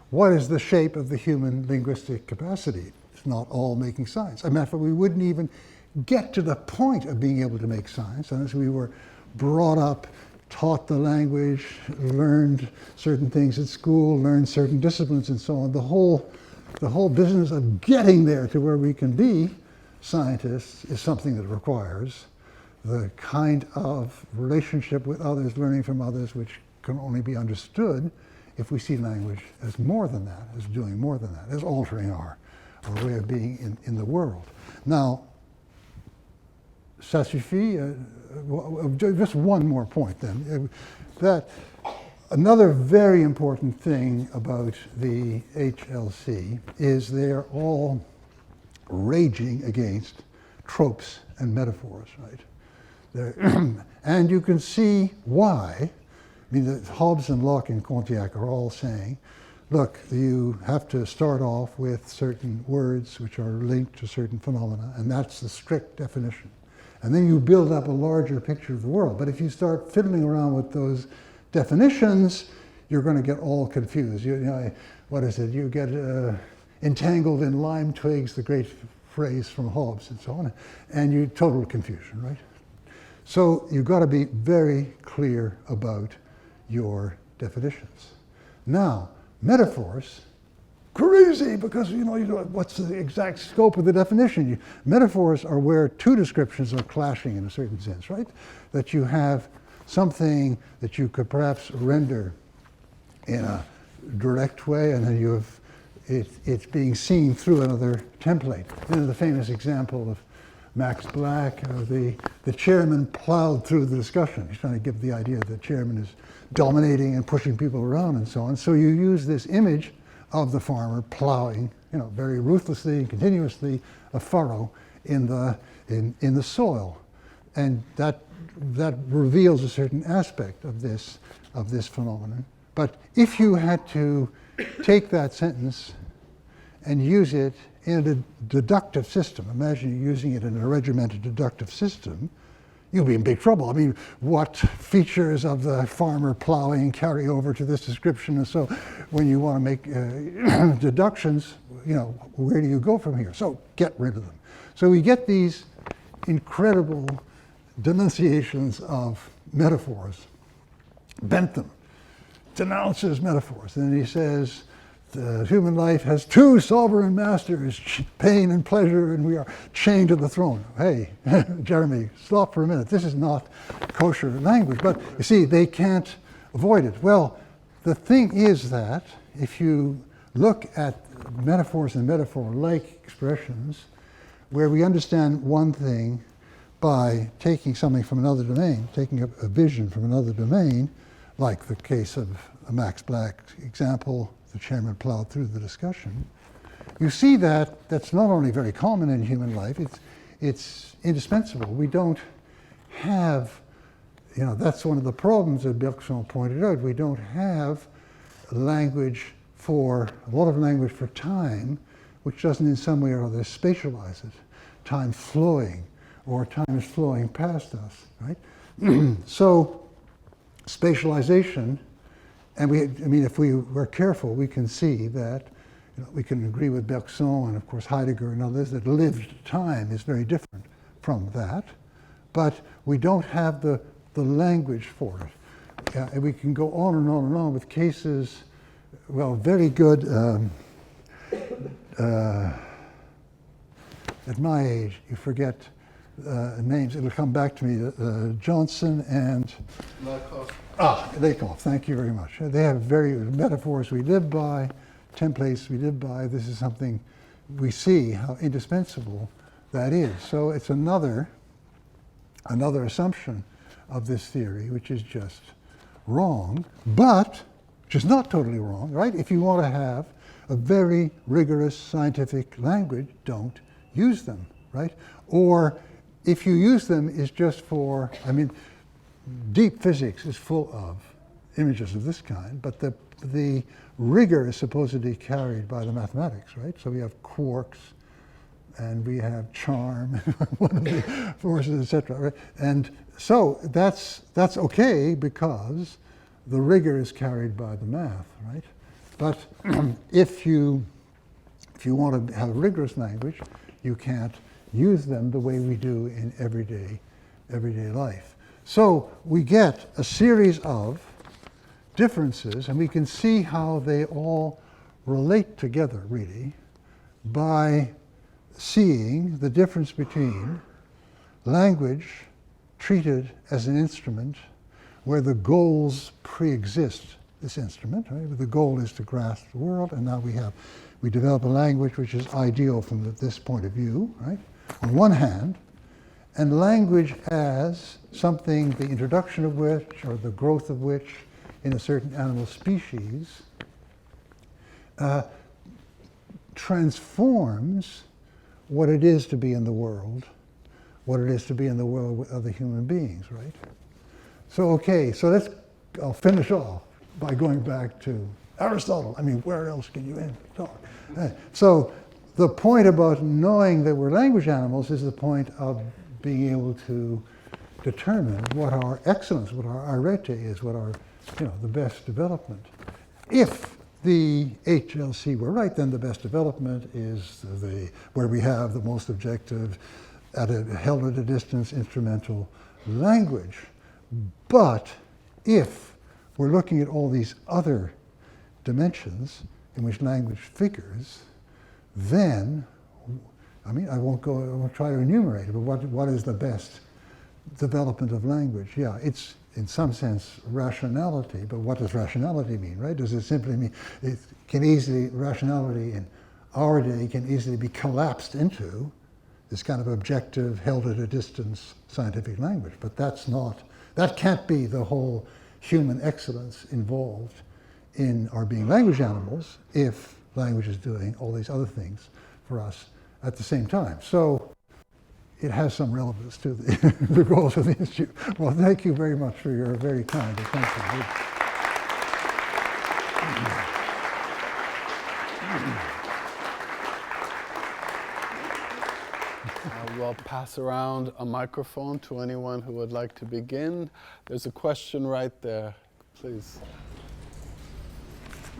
what is the shape of the human linguistic capacity? It's not all making science. We wouldn't even get to the point of being able to make science unless we were brought up, taught the language, learned certain things at school, learned certain disciplines and so on. The whole business of getting there to where we can be scientists is something that requires the kind of relationship with others, learning from others, which can only be understood if we see language as more than that, as doing more than that, as altering our way of being in the world. Now, ça suffit. Just one more point then. That another very important thing about the HLC is they're all raging against tropes and metaphors, right? And you can see why. Hobbes and Locke and Condillac are all saying, look, you have to start off with certain words which are linked to certain phenomena, and that's the strict definition. And then you build up a larger picture of the world. But if you start fiddling around with those definitions, you're going to get all confused. What is it? You get entangled in lime twigs, the great phrase from Hobbes and so on, and you total confusion, right? So you've got to be very clear about your definitions. Now, metaphors crazy because you know what's the exact scope of the definition. Metaphors are where two descriptions are clashing in a certain sense, right? That you have something that you could perhaps render in a direct way, and then you have it's being seen through another template. The famous example of Max Black, the chairman plowed through the discussion. He's trying to give the idea that the chairman is dominating and pushing people around and so on. So you use this image of the farmer plowing, very ruthlessly and continuously, a furrow in the soil, and that reveals a certain aspect of this phenomenon. But if you had to take that sentence and use it in a deductive system, imagine you're using it in a regimented deductive system, you'll be in big trouble. I mean, what features of the farmer plowing carry over to this description? And so when you want to make deductions, where do you go from here? So get rid of them. So we get these incredible denunciations of metaphors. Bentham denounces metaphors. And then he says, the human life has two sovereign masters, pain and pleasure, and we are chained to the throne. Hey, Jeremy, stop for a minute. This is not kosher language. But you see, they can't avoid it. Well, the thing is that if you look at metaphors and metaphor-like expressions, where we understand one thing by taking something from another domain, taking a vision from another domain, like the case of Max Black's example, the chairman plowed through the discussion, you see that that's not only very common in human life, it's indispensable. We don't have, that's one of the problems that Berggruen pointed out. We don't have a lot of language for time, which doesn't in some way or other spatialize it. Time flowing, or time is flowing past us, right? So spatialization, and if we were careful, we can see that we can agree with Bergson and of course Heidegger and others that lived time is very different from that, but we don't have the language for it. And we can go on and on and on with cases, very good at my age, you forget names. It'll come back to me. Johnson and Lakoff. Thank you very much. They have very metaphors we live by, templates we live by. This is something we see how indispensable that is. So it's another assumption of this theory, which is just wrong, but which is not totally wrong, right? If you want to have a very rigorous scientific language, don't use them, right? Or if you use them, it's just for, deep physics is full of images of this kind, but the rigor is supposedly carried by the mathematics, right? So we have quarks, and we have charm, one of the forces, etc. Right? And so that's okay because the rigor is carried by the math, right? But if you want to have rigorous language, you can't use them the way we do in everyday life. So we get a series of differences, and we can see how they all relate together, really, by seeing the difference between language treated as an instrument where the goals pre-exist this instrument, right? The goal is to grasp the world, and now we develop a language which is ideal from this point of view, right? On one hand, and language as something, the introduction of which, or the growth of which, in a certain animal species, transforms what it is to be in the world, what it is to be in the world with other human beings, right? So, I'll finish off by going back to Aristotle. Where else can you talk? So the point about knowing that we're language animals is the point of being able to determine what our excellence, what our arete is, what our, the best development. If the HLC were right, then the best development is where we have the most objective, held at a distance, instrumental language. But if we're looking at all these other dimensions, in which language figures, then, I won't try to enumerate it, but what is the best development of language? Yeah, it's in some sense rationality, but what does rationality mean, right? Does it simply mean, rationality in our day can easily be collapsed into this kind of objective, held at a distance scientific language, but that can't be the whole human excellence involved in our being language animals if language is doing all these other things for us at the same time. So it has some relevance to the goals of the Institute. Well, thank you very much for your very kind attention. We'll pass around a microphone to anyone who would like to begin. There's a question right there, please.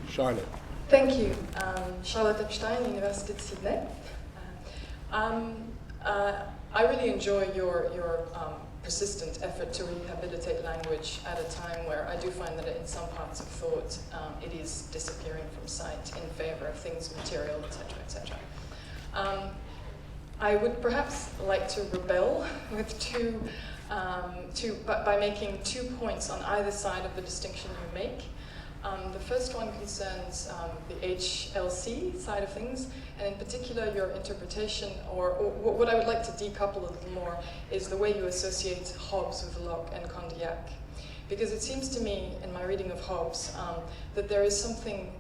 Charlotte. Thank you. Charlotte Epstein, University of Sydney. I really enjoy your persistent effort to rehabilitate language at a time where I do find that in some parts of thought it is disappearing from sight in favor of things material, etc., etc. I would perhaps like to rebel with by making 2 points on either side of the distinction you make. The first one concerns the HLC side of things, and in particular your interpretation, or what I would like to decouple a little more, is the way you associate Hobbes with Locke and Condillac. Because it seems to me, in my reading of Hobbes, that there is something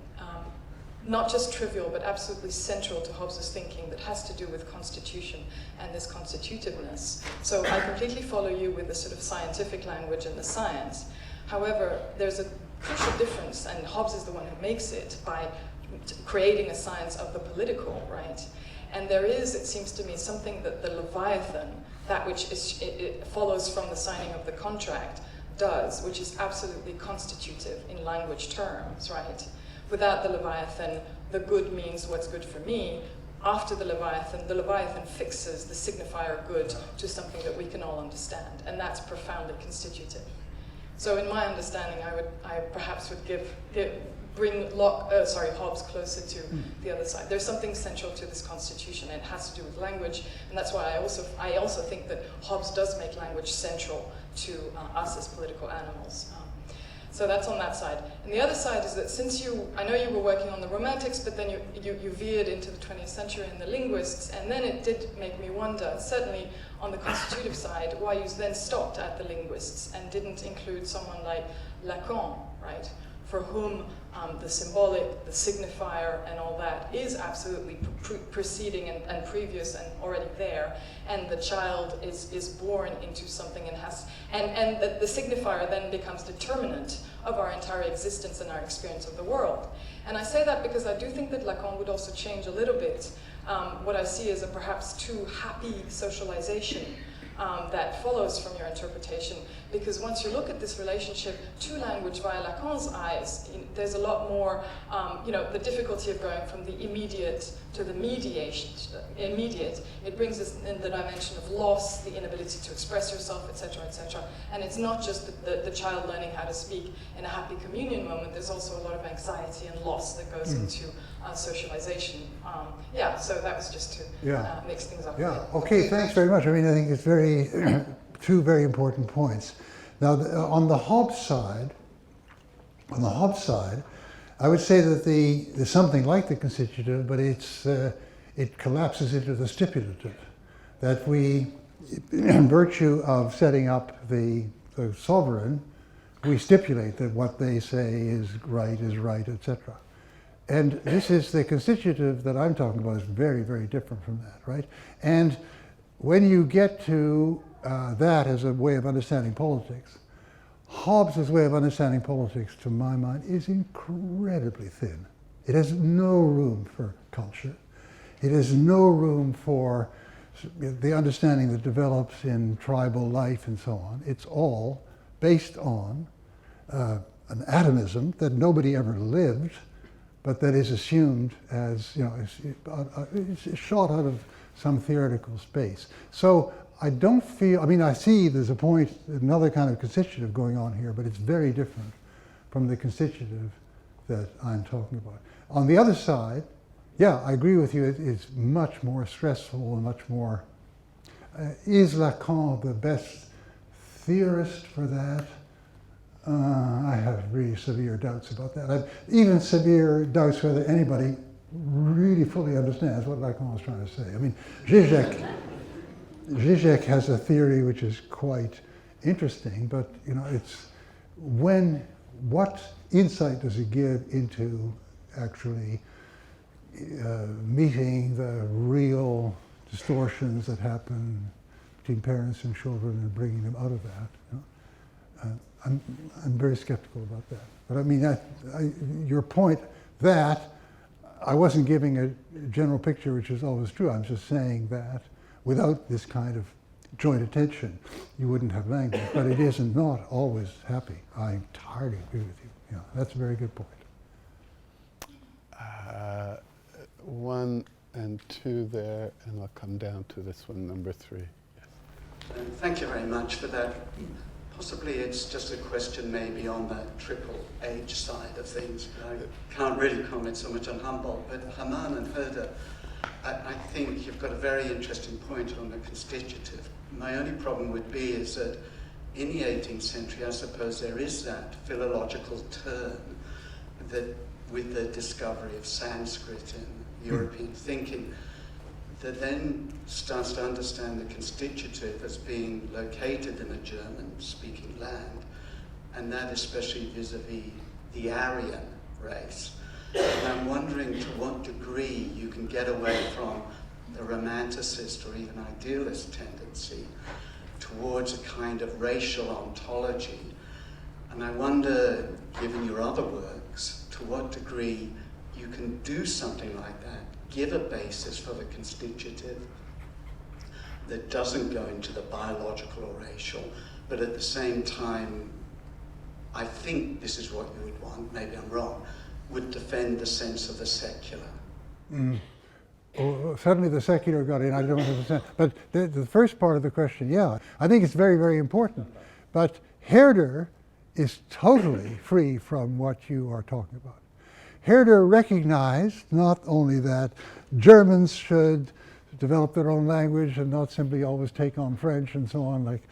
not just trivial, but absolutely central to Hobbes' thinking that has to do with constitution and this constitutiveness. So I completely follow you with the sort of scientific language and the science. However, there's a crucial difference, and Hobbes is the one who makes it by creating a science of the political, right? And there is, it seems to me, something that the Leviathan, that which it follows from the signing of the contract, does, which is absolutely constitutive in language terms, right? Without the Leviathan, the good means what's good for me. After the Leviathan fixes the signifier good to something that we can all understand, and that's profoundly constitutive. So in my understanding, I perhaps would bring Hobbes closer to the other side. There's something central to this constitution, and it has to do with language, and that's why I also think that Hobbes does make language central to us as political animals. So that's on that side. And the other side is that since I know you were working on the Romantics, but then you veered into the 20th century and the linguists, and then it did make me wonder, certainly on the constitutive side, why you then stopped at the linguists and didn't include someone like Lacan, right? For whom the symbolic, the signifier, and all that is absolutely preceding and previous and already there, and the child is born into something and the signifier then becomes determinant of our entire existence and our experience of the world. And I say that because I do think that Lacan would also change a little bit what I see as a perhaps too happy socialization that follows from your interpretation, because once you look at this relationship to language via Lacan's eyes, there's a lot more, the difficulty of going from the immediate to the immediate. It brings us in the dimension of loss, the inability to express yourself, etc., etc. And it's not just the child learning how to speak in a happy communion moment. There's also a lot of anxiety and loss that goes into socialization. So that was just to mix things up. Yeah. Okay. Thanks very much. I think it's two very important points. Now, on the Hobbes side, I would say that there's something like the constitutive, but it collapses into the stipulative. That we, in virtue of setting up the sovereign, we stipulate that what they say is right, etc. And this is the constitutive that I'm talking about is very, very different from that, right? And when you get to that as a way of understanding politics, Hobbes' way of understanding politics, to my mind, is incredibly thin. It has no room for culture. It has no room for the understanding that develops in tribal life and so on. It's all based on an atomism that nobody ever lived, but that is assumed as, it's shot out of some theoretical space. So I don't feel, I see there's another kind of constitutive going on here, but it's very different from the constitutive that I'm talking about. On the other side, yeah, I agree with you, it's much more stressful and much more... is Lacan the best theorist for that? I have really severe doubts about that. I've even severe doubts whether anybody really fully understands what Lacan was trying to say. I mean, Zizek has a theory which is quite interesting, but you know, it's what insight does it give into actually meeting the real distortions that happen between parents and children and bringing them out of that? You know? I'm very skeptical about that. But I mean, your point that I wasn't giving a general picture, which is always true. I'm just saying that without this kind of joint attention, you wouldn't have language. But it isn't not always happy. I entirely agree with you. Yeah, that's a very good point. 1 and 2 there, and I'll come down to this one, number 3. Yes. Thank you very much for that. Possibly it's just a question maybe on that triple H side of things. I can't really comment so much on Humboldt, but Hamann and Herder, I think you've got a very interesting point on the constitutive. My only problem would be is that in the 18th century, I suppose there is that philological turn that with the discovery of Sanskrit and European thinking, that then starts to understand the constitutive as being located in a German-speaking land, and that especially vis-a-vis the Aryan race. And I'm wondering to what degree you can get away from the romanticist or even idealist tendency towards a kind of racial ontology. And I wonder, given your other works, to what degree you can do something like that, give a basis for the constitutive that doesn't go into the biological or racial, but at the same time, I think this is what you would want, maybe I'm wrong, would defend the sense of the secular. Well, suddenly the secular got in, I don't understand. But the first part of the question, yeah, I think it's very, very important. But Herder is totally free from what you are talking about. Herder recognized not only that Germans should develop their own language and not simply always take on French and so on like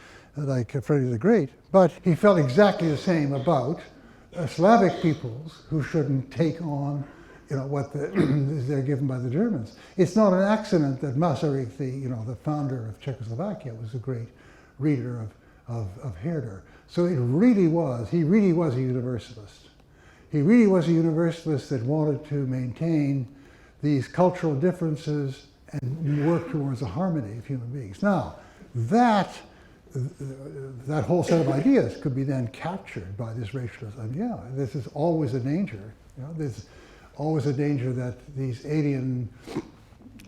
Frederick the Great, but he felt exactly the same about Slavic peoples who shouldn't take on what they're given by the Germans. It's not an accident that Masaryk, the founder of Czechoslovakia, was a great reader of Herder. So he really was a universalist. He really was a universalist that wanted to maintain these cultural differences and work towards a harmony of human beings. Now, that whole set of ideas could be then captured by this racialist. Yeah, this is always a danger. There's always a danger that these alien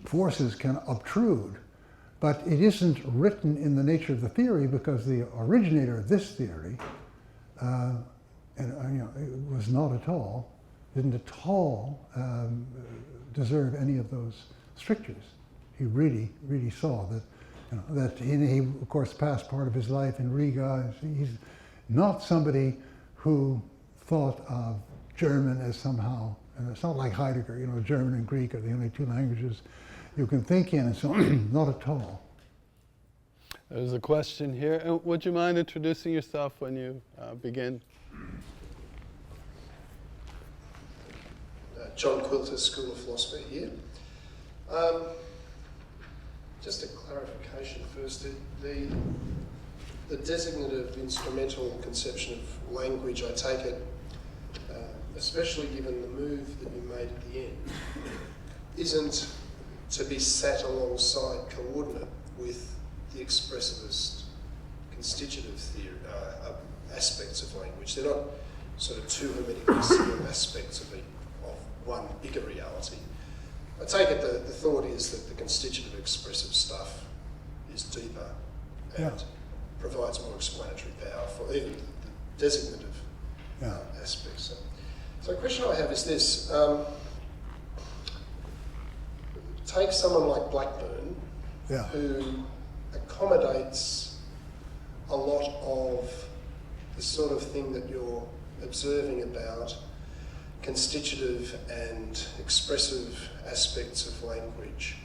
forces can obtrude. But it isn't written in the nature of the theory because the originator of this theory didn't at all deserve any of those strictures. He really, really saw that he, of course, passed part of his life in Riga. He's not somebody who thought of German as somehow, and it's not like Heidegger, German and Greek are the only two languages you can think in, and so not at all. There's a question here. Would you mind introducing yourself when you begin? John Quilter, School of Philosophy here. Just a clarification first. The designative instrumental conception of language, I take it, especially given the move that you made at the end, isn't to be sat alongside coordinate with the expressivist constitutive theory, aspects of language. They're not sort of two hermetically similar aspects of one bigger reality. I take it the thought is that the constitutive expressive stuff is deeper and provides more explanatory power for even the designative aspects. So the question I have is this. Take someone like Blackburn, who accommodates a lot of the sort of thing that you're observing about constitutive and expressive aspects of language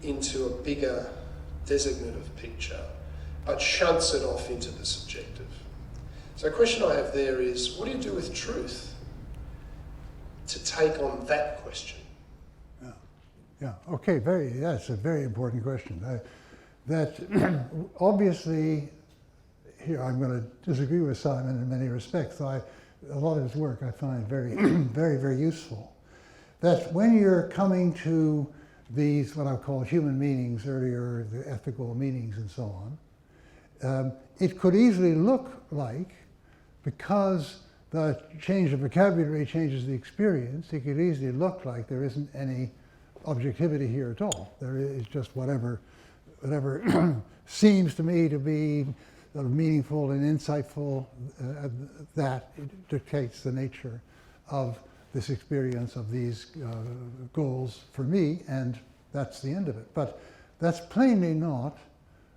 into a bigger designative picture, but shunts it off into the subjective. So a question I have there is, what do you do with truth to take on that question? Yeah. Okay. That's a very important question. That obviously, here I'm going to disagree with Simon in many respects. A lot of his work I find very, very, very useful. That when you're coming to these, what I call human meanings earlier, the ethical meanings and so on, it could easily look like, because the change of vocabulary changes the experience, it could easily look like there isn't any objectivity here at all. There is just whatever seems to me to be sort of meaningful and insightful, that dictates the nature of this experience of these goals for me, and that's the end of it. But that's plainly not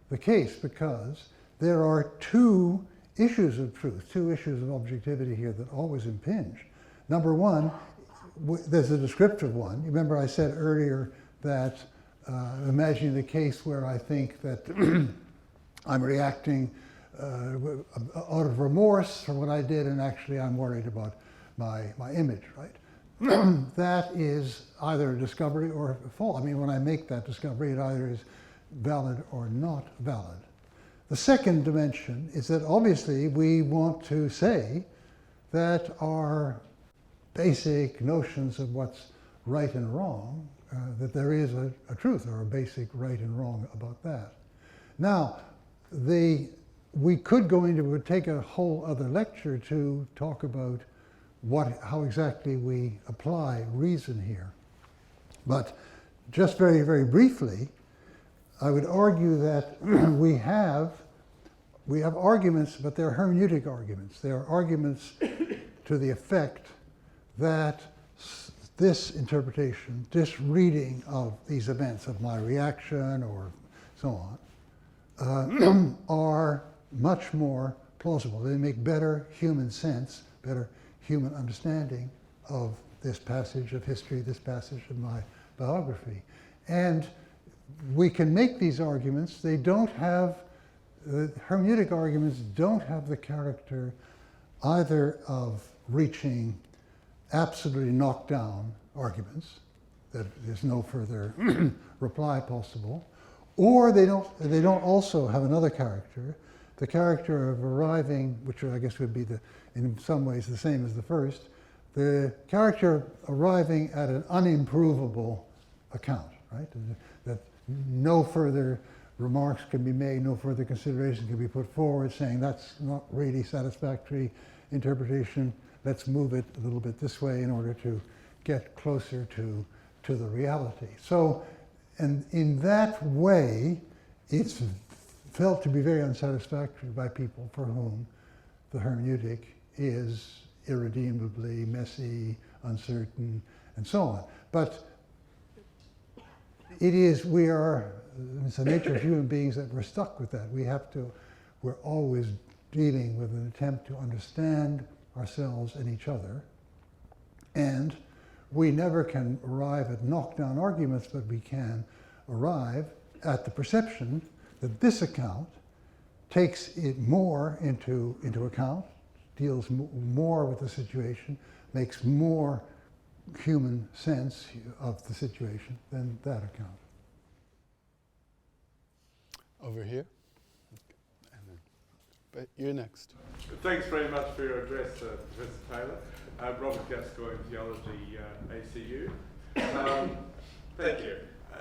the case, because there are two issues of truth, two issues of objectivity here that always impinge. Number one, there's a descriptive one. You remember I said earlier that imagining the case where I think that I'm reacting out of remorse for what I did, and actually I'm worried about my image, right? That is either a discovery or a false. I mean, when I make that discovery, it either is valid or not valid. The second dimension is that obviously we want to say that our basic notions of what's right and wrong, that there is a truth or a basic right and wrong about that. Now, we could go into, it would take a whole other lecture to talk about how exactly we apply reason here. But just very, very briefly, I would argue that we have arguments, but they're hermeneutic arguments. They are arguments to the effect that this interpretation, this reading of these events, of my reaction or so on, are much more plausible. They make better human sense, better human understanding of this passage of history, this passage of my biography. And we can make these arguments. They don't have, hermeneutic arguments don't have the character either of reaching absolutely knockdown arguments, that there's no further reply possible, or they don't also have another character, the character of arriving, which I guess would be in some ways the same as the first, the character of arriving at an unimprovable account, right? That no further remarks can be made, no further consideration can be put forward, saying that's not really satisfactory interpretation, let's move it a little bit this way in order to get closer to the reality. So, and in that way, it's felt to be very unsatisfactory by people for whom the hermeneutic is irredeemably messy, uncertain, and so on. But it's the nature of human beings that we're stuck with that. We're always dealing with an attempt to understand ourselves and each other. And we never can arrive at knockdown arguments, but we can arrive at the perception that this account takes it more into account, deals more with the situation, makes more human sense of the situation than that account. Over here. But you're next. Thanks very much for your address, Professor Taylor. Robert Gascoigne, Theology, ACU. Thank you.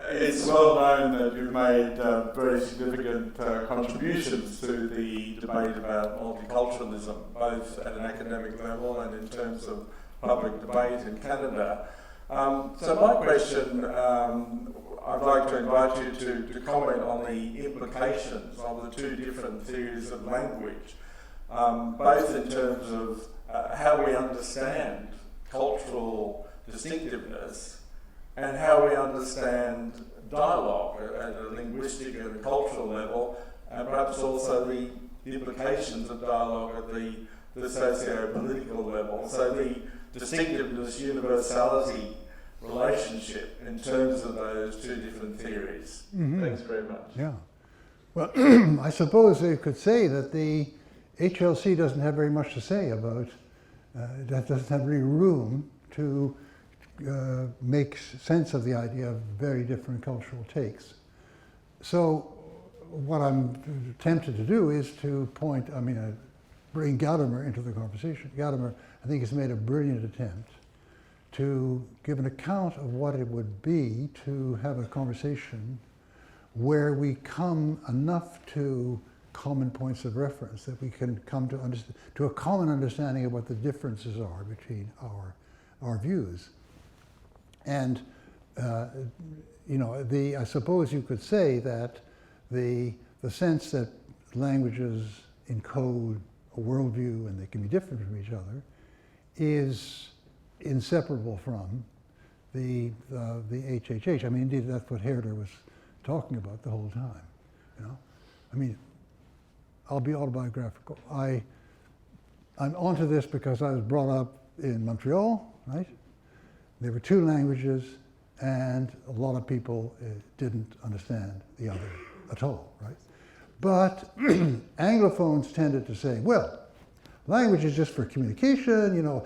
It's well known that you've made very significant contributions to the debate about multiculturalism, both at an academic level and in terms of public debate in Canada. So my question, I'd like to invite you to comment on the implications of the two different theories of language, both in terms of how we understand cultural distinctiveness and how we understand dialogue at a linguistic and cultural level, and perhaps also the implications of dialogue at the the socio-political level. So the distinctiveness, universality relationship in terms of those two different theories. Thanks very much. Yeah. Well, I suppose they could say that the HLC doesn't have very much to say about, that doesn't have any room to make sense of the idea of very different cultural takes. So what I'm tempted to do is to bring Gadamer into the conversation. Gadamer, I think, has made a brilliant attempt to give an account of what it would be to have a conversation where we come enough to common points of reference that we can come to a common understanding of what the differences are between our views. And I suppose you could say that the sense that languages encode a worldview and they can be different from each other is inseparable from the HHH. I mean, indeed, that's what Herder was talking about the whole time. You know, I mean, I'll be autobiographical. I'm onto this because I was brought up in Montreal, right? There were two languages, and a lot of people didn't understand the other at all, right? But Anglophones tended to say, well, language is just for communication, you know,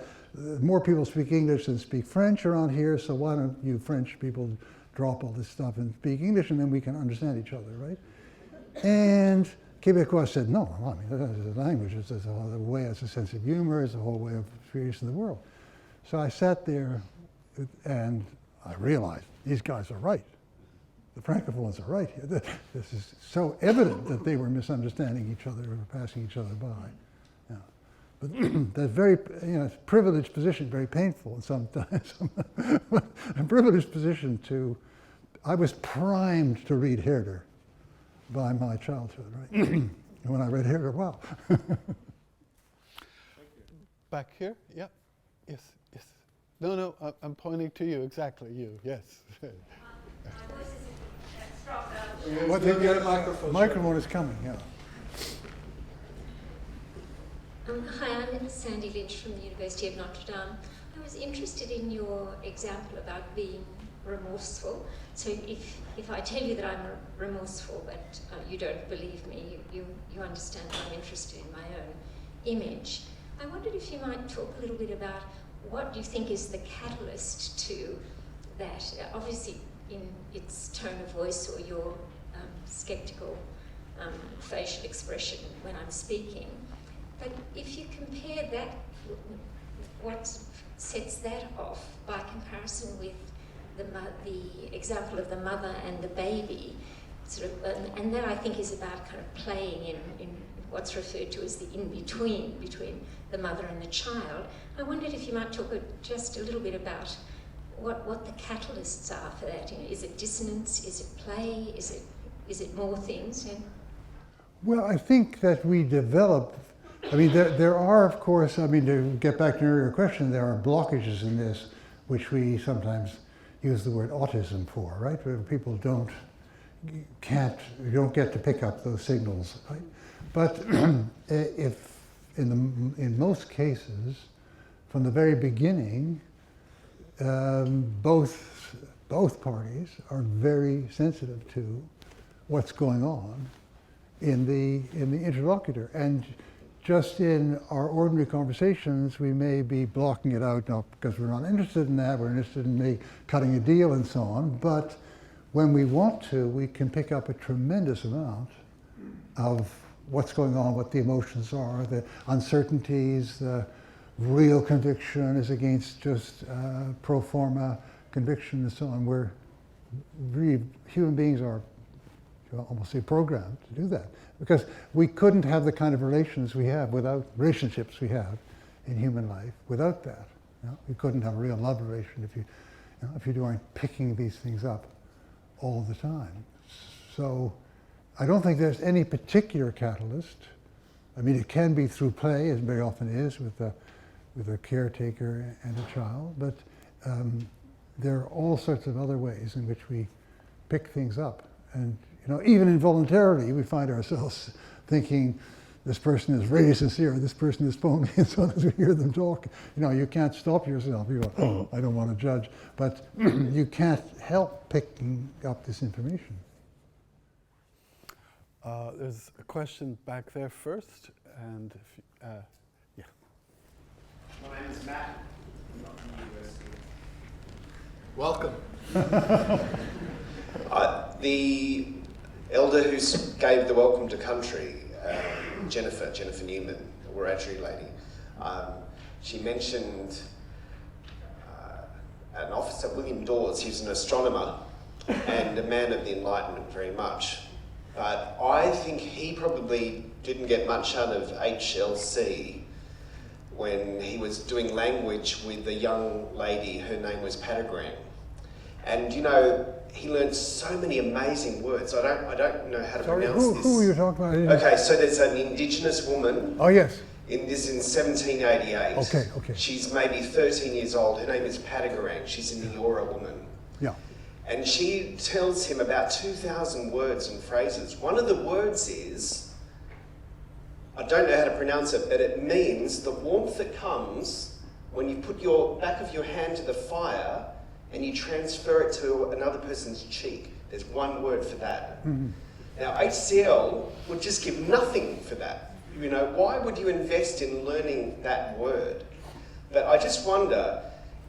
more people speak English than speak French around here, so why don't you French people drop all this stuff and speak English, and then we can understand each other, right? And Québécois said, no, I mean, the language is a way, it's a sense of humor, it's a whole way of experiencing the world. So I sat there and I realized these guys are right. The Francophones are right here. This is so evident that they were misunderstanding each other or passing each other by. Yeah. But that very, privileged position, very painful and sometimes, a privileged position I was primed to read Herder by my childhood, right? And when I read Herder, wow. Back here? Yeah. Yes, yes. No, I'm pointing to you, exactly, you, yes. My voice is dropped out. What You'll get a microphone. Microphone is coming, yeah. Hi, I'm Sandy Lynch from the University of Notre Dame. I was interested in your example about being remorseful. So if I tell you that I'm remorseful, but you don't believe me, you understand that I'm interested in my own image. I wondered if you might talk a little bit about what you think is the catalyst to that, obviously in its tone of voice or your skeptical facial expression when I'm speaking. But if you compare that, what sets that off by comparison with the example of the mother and the baby, sort of, and that I think is about kind of playing in what's referred to as the in-between, between the mother and the child. I wondered if you might talk just a little bit about what the catalysts are for that. You know, is it dissonance? Is it play? Is it more things? Yeah. Well, I think that we develop. I mean, there are, of course. I mean, to get back to your earlier question, there are blockages in this, which we sometimes use the word autism for, right? Where people don't get to pick up those signals, right? But if in most cases, from the very beginning, both parties are very sensitive to what's going on in the interlocutor, and just in our ordinary conversations, we may be blocking it out, not because we're not interested in that, we're interested in me cutting a deal and so on, but when we want to, we can pick up a tremendous amount of what's going on, what the emotions are, the uncertainties, the real conviction is against just pro forma conviction and so on. We're really, human beings are, almost say, programmed to do that. Because we couldn't have the kind of relationships we have in human life without that. You know? We couldn't have a real love relation if you aren't picking these things up all the time. So I don't think there's any particular catalyst. I mean, it can be through play, as very often is with a caretaker and a child, but there are all sorts of other ways in which we pick things up. And even involuntarily, we find ourselves thinking this person is really sincere, this person is phony, and so as we hear them talk, you can't stop yourself. You go, oh, I don't want to judge, but you can't help picking up this information. There's a question back there first, and yeah. My name is Matt. I'm not from the university. Welcome. The elder who gave the welcome to country, Jennifer Newman, a Wiradjuri lady, she mentioned an officer, William Dawes. He was an astronomer and a man of the Enlightenment very much. But I think he probably didn't get much out of HLC when he was doing language with a young lady. Her name was Berggruen. And he learned so many amazing words. I don't know how to pronounce this. Who are you talking about? Okay, so there's an Indigenous woman. Oh, yes. In 1788. Okay. She's maybe 13 years old. Her name is Berggruen. She's an Eora woman. Yeah. And she tells him about 2,000 words and phrases. One of the words is, I don't know how to pronounce it, but it means the warmth that comes when you put your back of your hand to the fire and you transfer it to another person's cheek. There's one word for that. Mm-hmm. Now, HCL would just give nothing for that. Why would you invest in learning that word? But I just wonder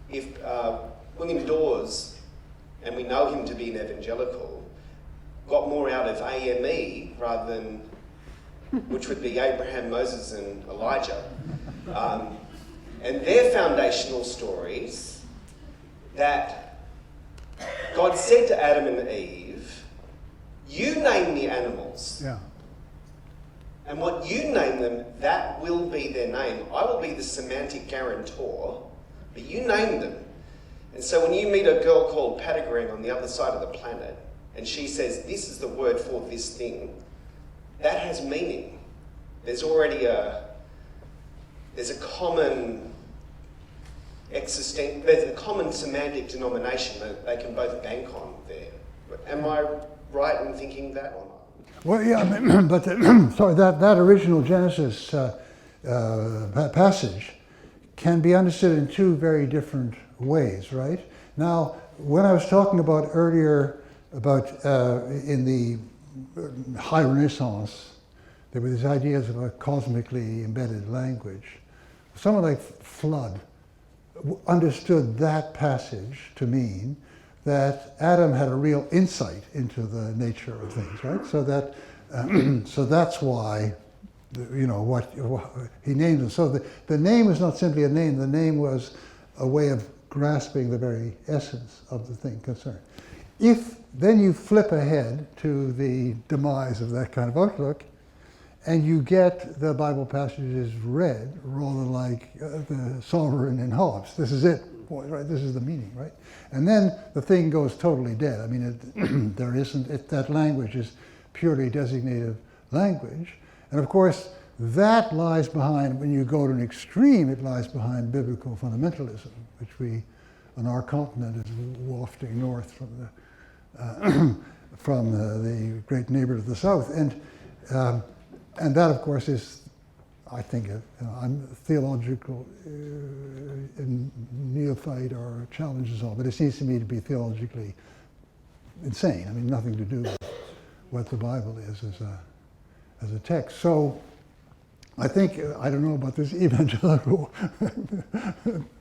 if William Dawes, and we know him to be an evangelical, got more out of AME rather than, which would be Abraham, Moses and Elijah, and their foundational stories that God said to Adam and Eve, you name the animals. Yeah. And what you name them, that will be their name. I will be the semantic guarantor, but you name them. And so when you meet a girl called Berggruen on the other side of the planet, and she says, this is the word for this thing, that has meaning. There's already there's a common semantic denomination that they can both bank on there. Am I right in thinking that or not? Well, yeah, but sorry, that original Genesis passage can be understood in two very different ways, right? Now, when I was talking about earlier about in the High Renaissance, there were these ideas of a cosmically embedded language. Someone like Flood understood that passage to mean that Adam had a real insight into the nature of things, right? So that, so that's why, what he named them. So the name was not simply a name. The name was a way of grasping the very essence of the thing concerned. If then you flip ahead to the demise of that kind of outlook, and you get the Bible passages read rather like the Sovereign in Hobbes. This is it, boy, right? This is the meaning, right? And then the thing goes totally dead. I mean, there isn't, that language is purely designative language. And of course, that lies behind, when you go to an extreme, it lies behind biblical fundamentalism, which we, on our continent, is wafting north from the great neighbor to the south. And that, of course, is, I think, I'm theological neophyte or challenges all, but it seems to me to be theologically insane. I mean, nothing to do with what the Bible is as a text. So I think, I don't know about this evangelical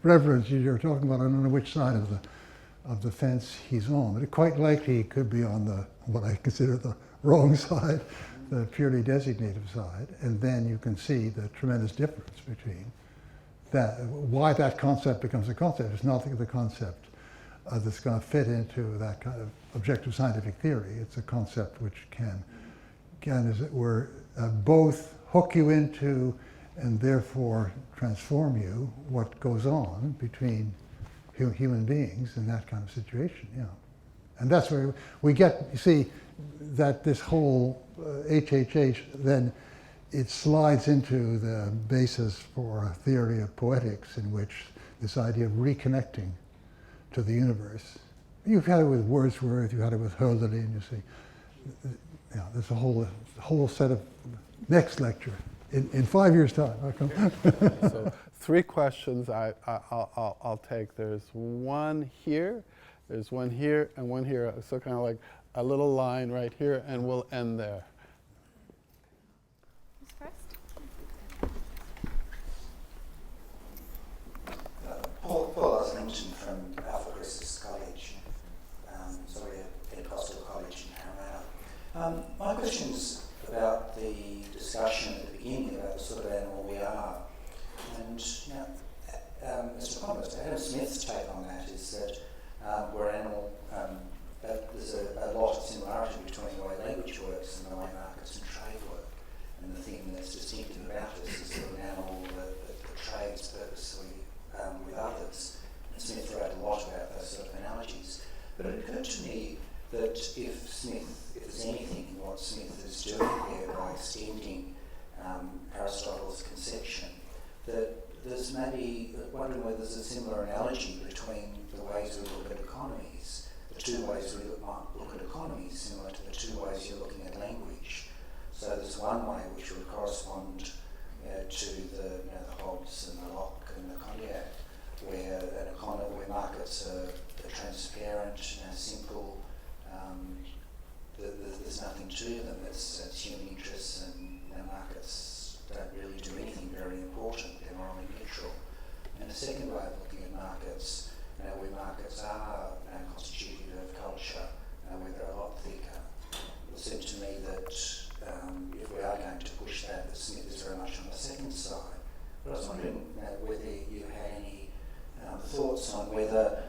reverence you're talking about. I don't know which side of the fence he's on, but quite likely he could be on the, what I consider the wrong side, the purely designative side, and then you can see the tremendous difference between that, why that concept becomes a concept. It's not the concept that's going to fit into that kind of objective scientific theory. It's a concept which can as it were, both hook you into and therefore transform you what goes on between human beings in that kind of situation, you know. And that's where we get, you see, that this whole HHH, then it slides into the basis for a theory of poetics in which this idea of reconnecting to the universe. You've had it with Wordsworth, you've had it with Hölderlin, you see. You know, there's a whole set of, next lecture, In 5 years' time, I'll come. So 3 questions I'll take. There's one here, there's one here, and one here. So kind of like a little line right here, and we'll end there. Who's first? Paul Oslington from Alpha Christus College, Pentecostal College in Parramatta. My question's about the discussion at the beginning about the sort of animal we are. And as a comment, Adam Smith's take on that is that we're animal, there's a lot of similarity between the way language works and the way markets and trade work. And the thing that's distinctive about us is sort of an animal that trades purposely with others. And Smith wrote a lot about those sort of analogies. But it occurred to me that if there's anything in what Smith is doing there by extending Aristotle's conception, that there's maybe wondering whether there's a similar analogy between the ways we look at economies, the 2 ways we might look at economies, similar to the 2 ways you're looking at language. So there's one way which would correspond to the Hobbes and the Locke and the Cognac, where an economy, where markets are transparent, simple. There's nothing to them. It's human interests, and markets don't really do anything very important. They're morally neutral. And a second way of looking at markets, where markets are constitutive of culture, where they're a lot thicker. It seemed to me that if we are going to push that Smith is very much on the second side. But I was wondering whether you had any thoughts on whether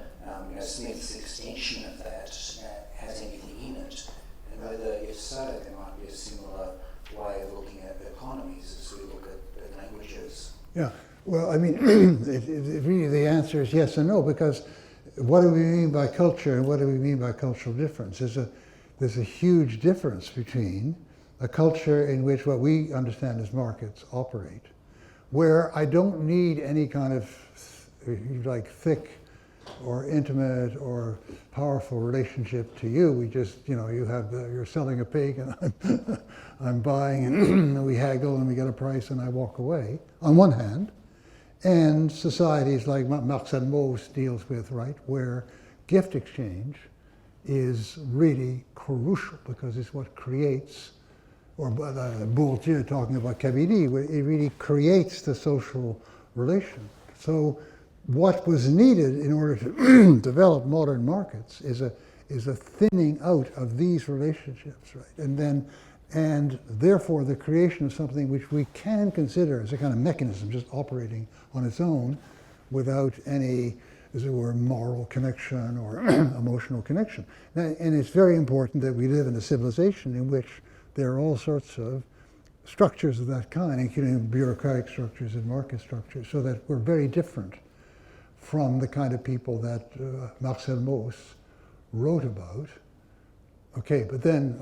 Smith's extension of that has anything in it, and whether, if so, there might be a similar way of looking at economies as we look at languages. Yeah, well, I mean, really the answer is yes and no, because what do we mean by culture and what do we mean by cultural difference? There's a huge difference between a culture in which what we understand as markets operate, where I don't need any kind of thick or intimate or powerful relationship to you. We just, you're selling a pig and I'm buying, and we haggle and we get a price and I walk away, on one hand. And societies like Marcel Mauss deals with, right, where gift exchange is really crucial because it's what creates, or Bourdieu talking about Kabili, it really creates the social relation. So what was needed in order to develop modern markets is a thinning out of these relationships, right? And therefore the creation of something which we can consider as a kind of mechanism just operating on its own without any, as it were, moral connection or emotional connection. And it's very important that we live in a civilization in which there are all sorts of structures of that kind, including bureaucratic structures and market structures, so that we're very different from the kind of people that Marcel Mauss wrote about. Okay, but then,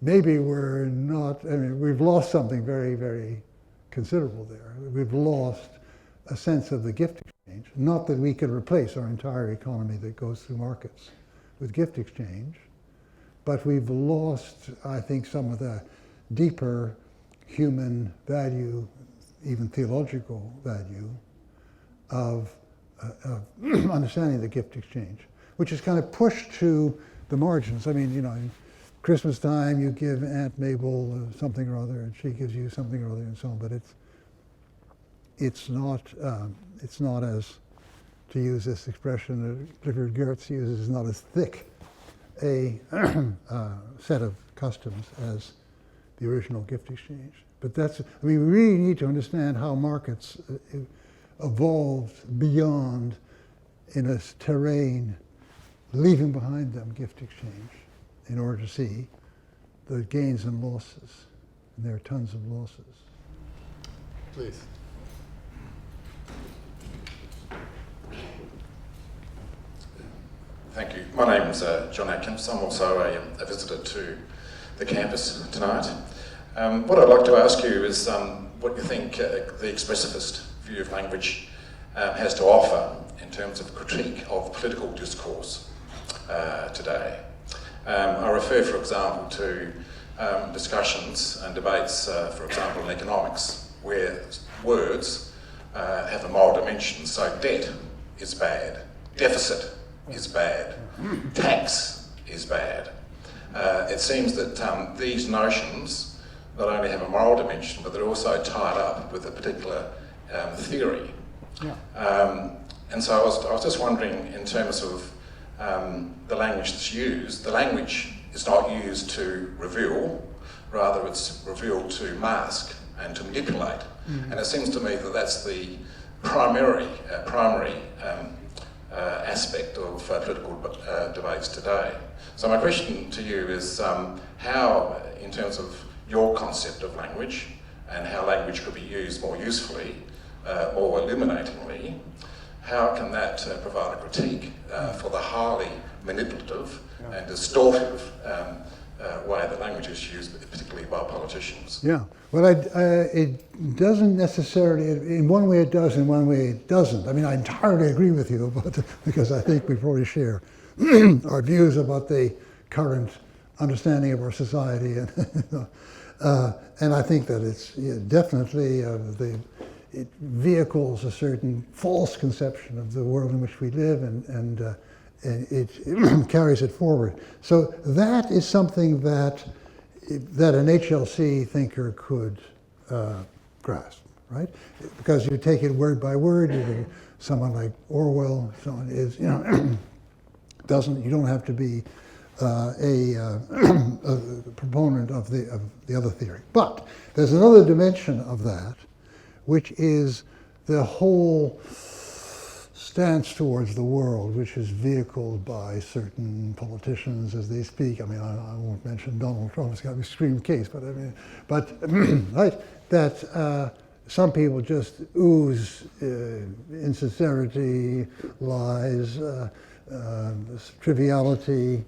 maybe we're not, we've lost something very, very considerable there. We've lost a sense of the gift exchange. Not that we could replace our entire economy that goes through markets with gift exchange, but we've lost, I think, some of the deeper human value, even theological value, of understanding the gift exchange, which is kind of pushed to the margins. In Christmas time you give Aunt Mabel something or other, and she gives you something or other, and so on. But it's not as, to use this expression that Clifford Geertz uses, is not as thick a set of customs as the original gift exchange. But we really need to understand how markets evolved beyond, in a terrain, leaving behind them gift exchange, in order to see the gains and losses. And there are tons of losses. Please. Thank you. My name's John Atkins. I'm also a visitor to the campus tonight. What I'd like to ask you is what you think the expressivist view of language has to offer in terms of critique of political discourse today. I refer, for example, to discussions and debates, for example, in economics, where words have a moral dimension. So debt is bad, deficit is bad, tax is bad. It seems that these notions not only have a moral dimension, but they're also tied up with a particular theory. Yeah. And so I was just wondering, in terms of the language that's used, the language is not used to reveal, rather it's revealed to mask and to manipulate. And it seems to me that that's the primary aspect of political debates today. So my question to you is how, in terms of your concept of language and how language could be used more usefully or illuminatingly, how can that provide a critique for the highly manipulative and distortive way that language is used, particularly by politicians? Yeah, well, it doesn't necessarily, in one way it does, in one way it doesn't. I mean, I entirely agree with you, because I think we probably share our views about the current understanding of our society. And I think that it's definitely, it vehicles a certain false conception of the world in which we live, and it carries it forward. So that is something that an HLC thinker could grasp, right? Because you take it word by word. Someone like Orwell, someone is, you don't have to be a proponent of the other theory. But there's another dimension of that, which is the whole stance towards the world, which is vehicled by certain politicians as they speak. I mean, I won't mention Donald Trump; it's got an extreme case, but I mean, right, that some people just ooze insincerity, lies, triviality,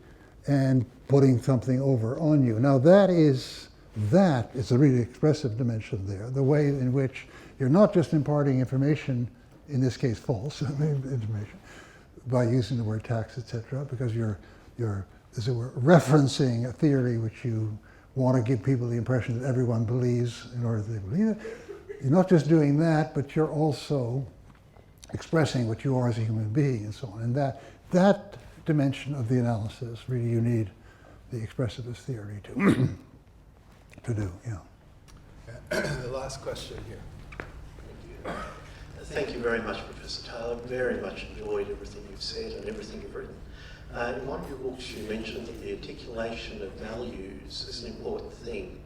and putting something over on you. Now that is a really expressive dimension there, the way in which you're not just imparting information, in this case false information, by using the word tax, etc., because you're as it were, referencing a theory which you want to give people the impression that everyone believes in order that they believe it. You're not just doing that, but you're also expressing what you are as a human being and so on. And that dimension of the analysis, really you need the expressivist theory to do, yeah. The last question here. Thank you very much, Professor Taylor. Very much enjoyed everything you've said and everything you've written. In one of your books, you mentioned that the articulation of values is an important thing.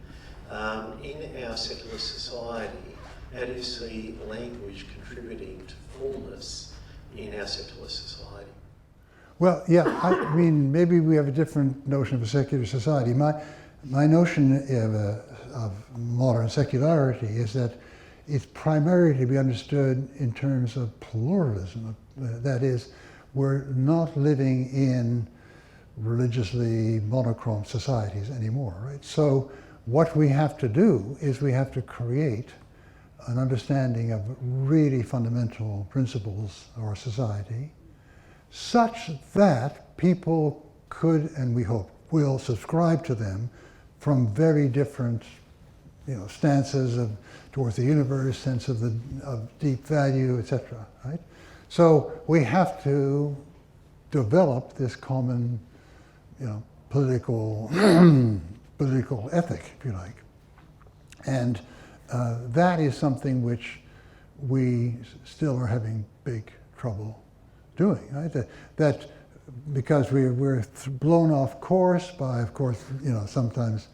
In our secular society, how do you see language contributing to fullness in our secular society? Well, yeah, I mean, maybe we have a different notion of a secular society. My notion of modern secularity is that it's primarily to be understood in terms of pluralism. That is, we're not living in religiously monochrome societies anymore, right? So what we have to do is we have to create an understanding of really fundamental principles of our society, such that people could, and we hope will, subscribe to them from very different, stances towards the universe, sense of deep value, etc. Right? So we have to develop this common, political ethic, if you like, and that is something which we still are having big trouble doing. Right? That because we're blown off course by, of course, sometimes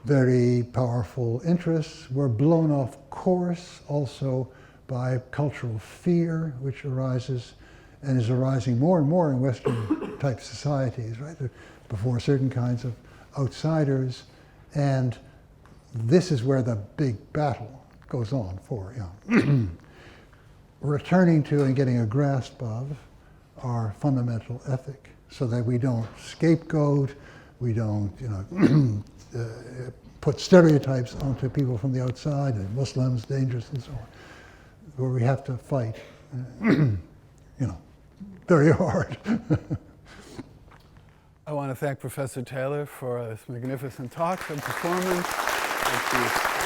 very powerful interests. We're blown off course also by cultural fear, which arises and is arising more and more in Western type societies, right? Before certain kinds of outsiders. And this is where the big battle goes on for, returning to and getting a grasp of our fundamental ethic so that we don't scapegoat, we don't, put stereotypes onto people from the outside, and Muslims dangerous and so on, where we have to fight, very hard. I want to thank Professor Taylor for this magnificent talk and performance. Thank you.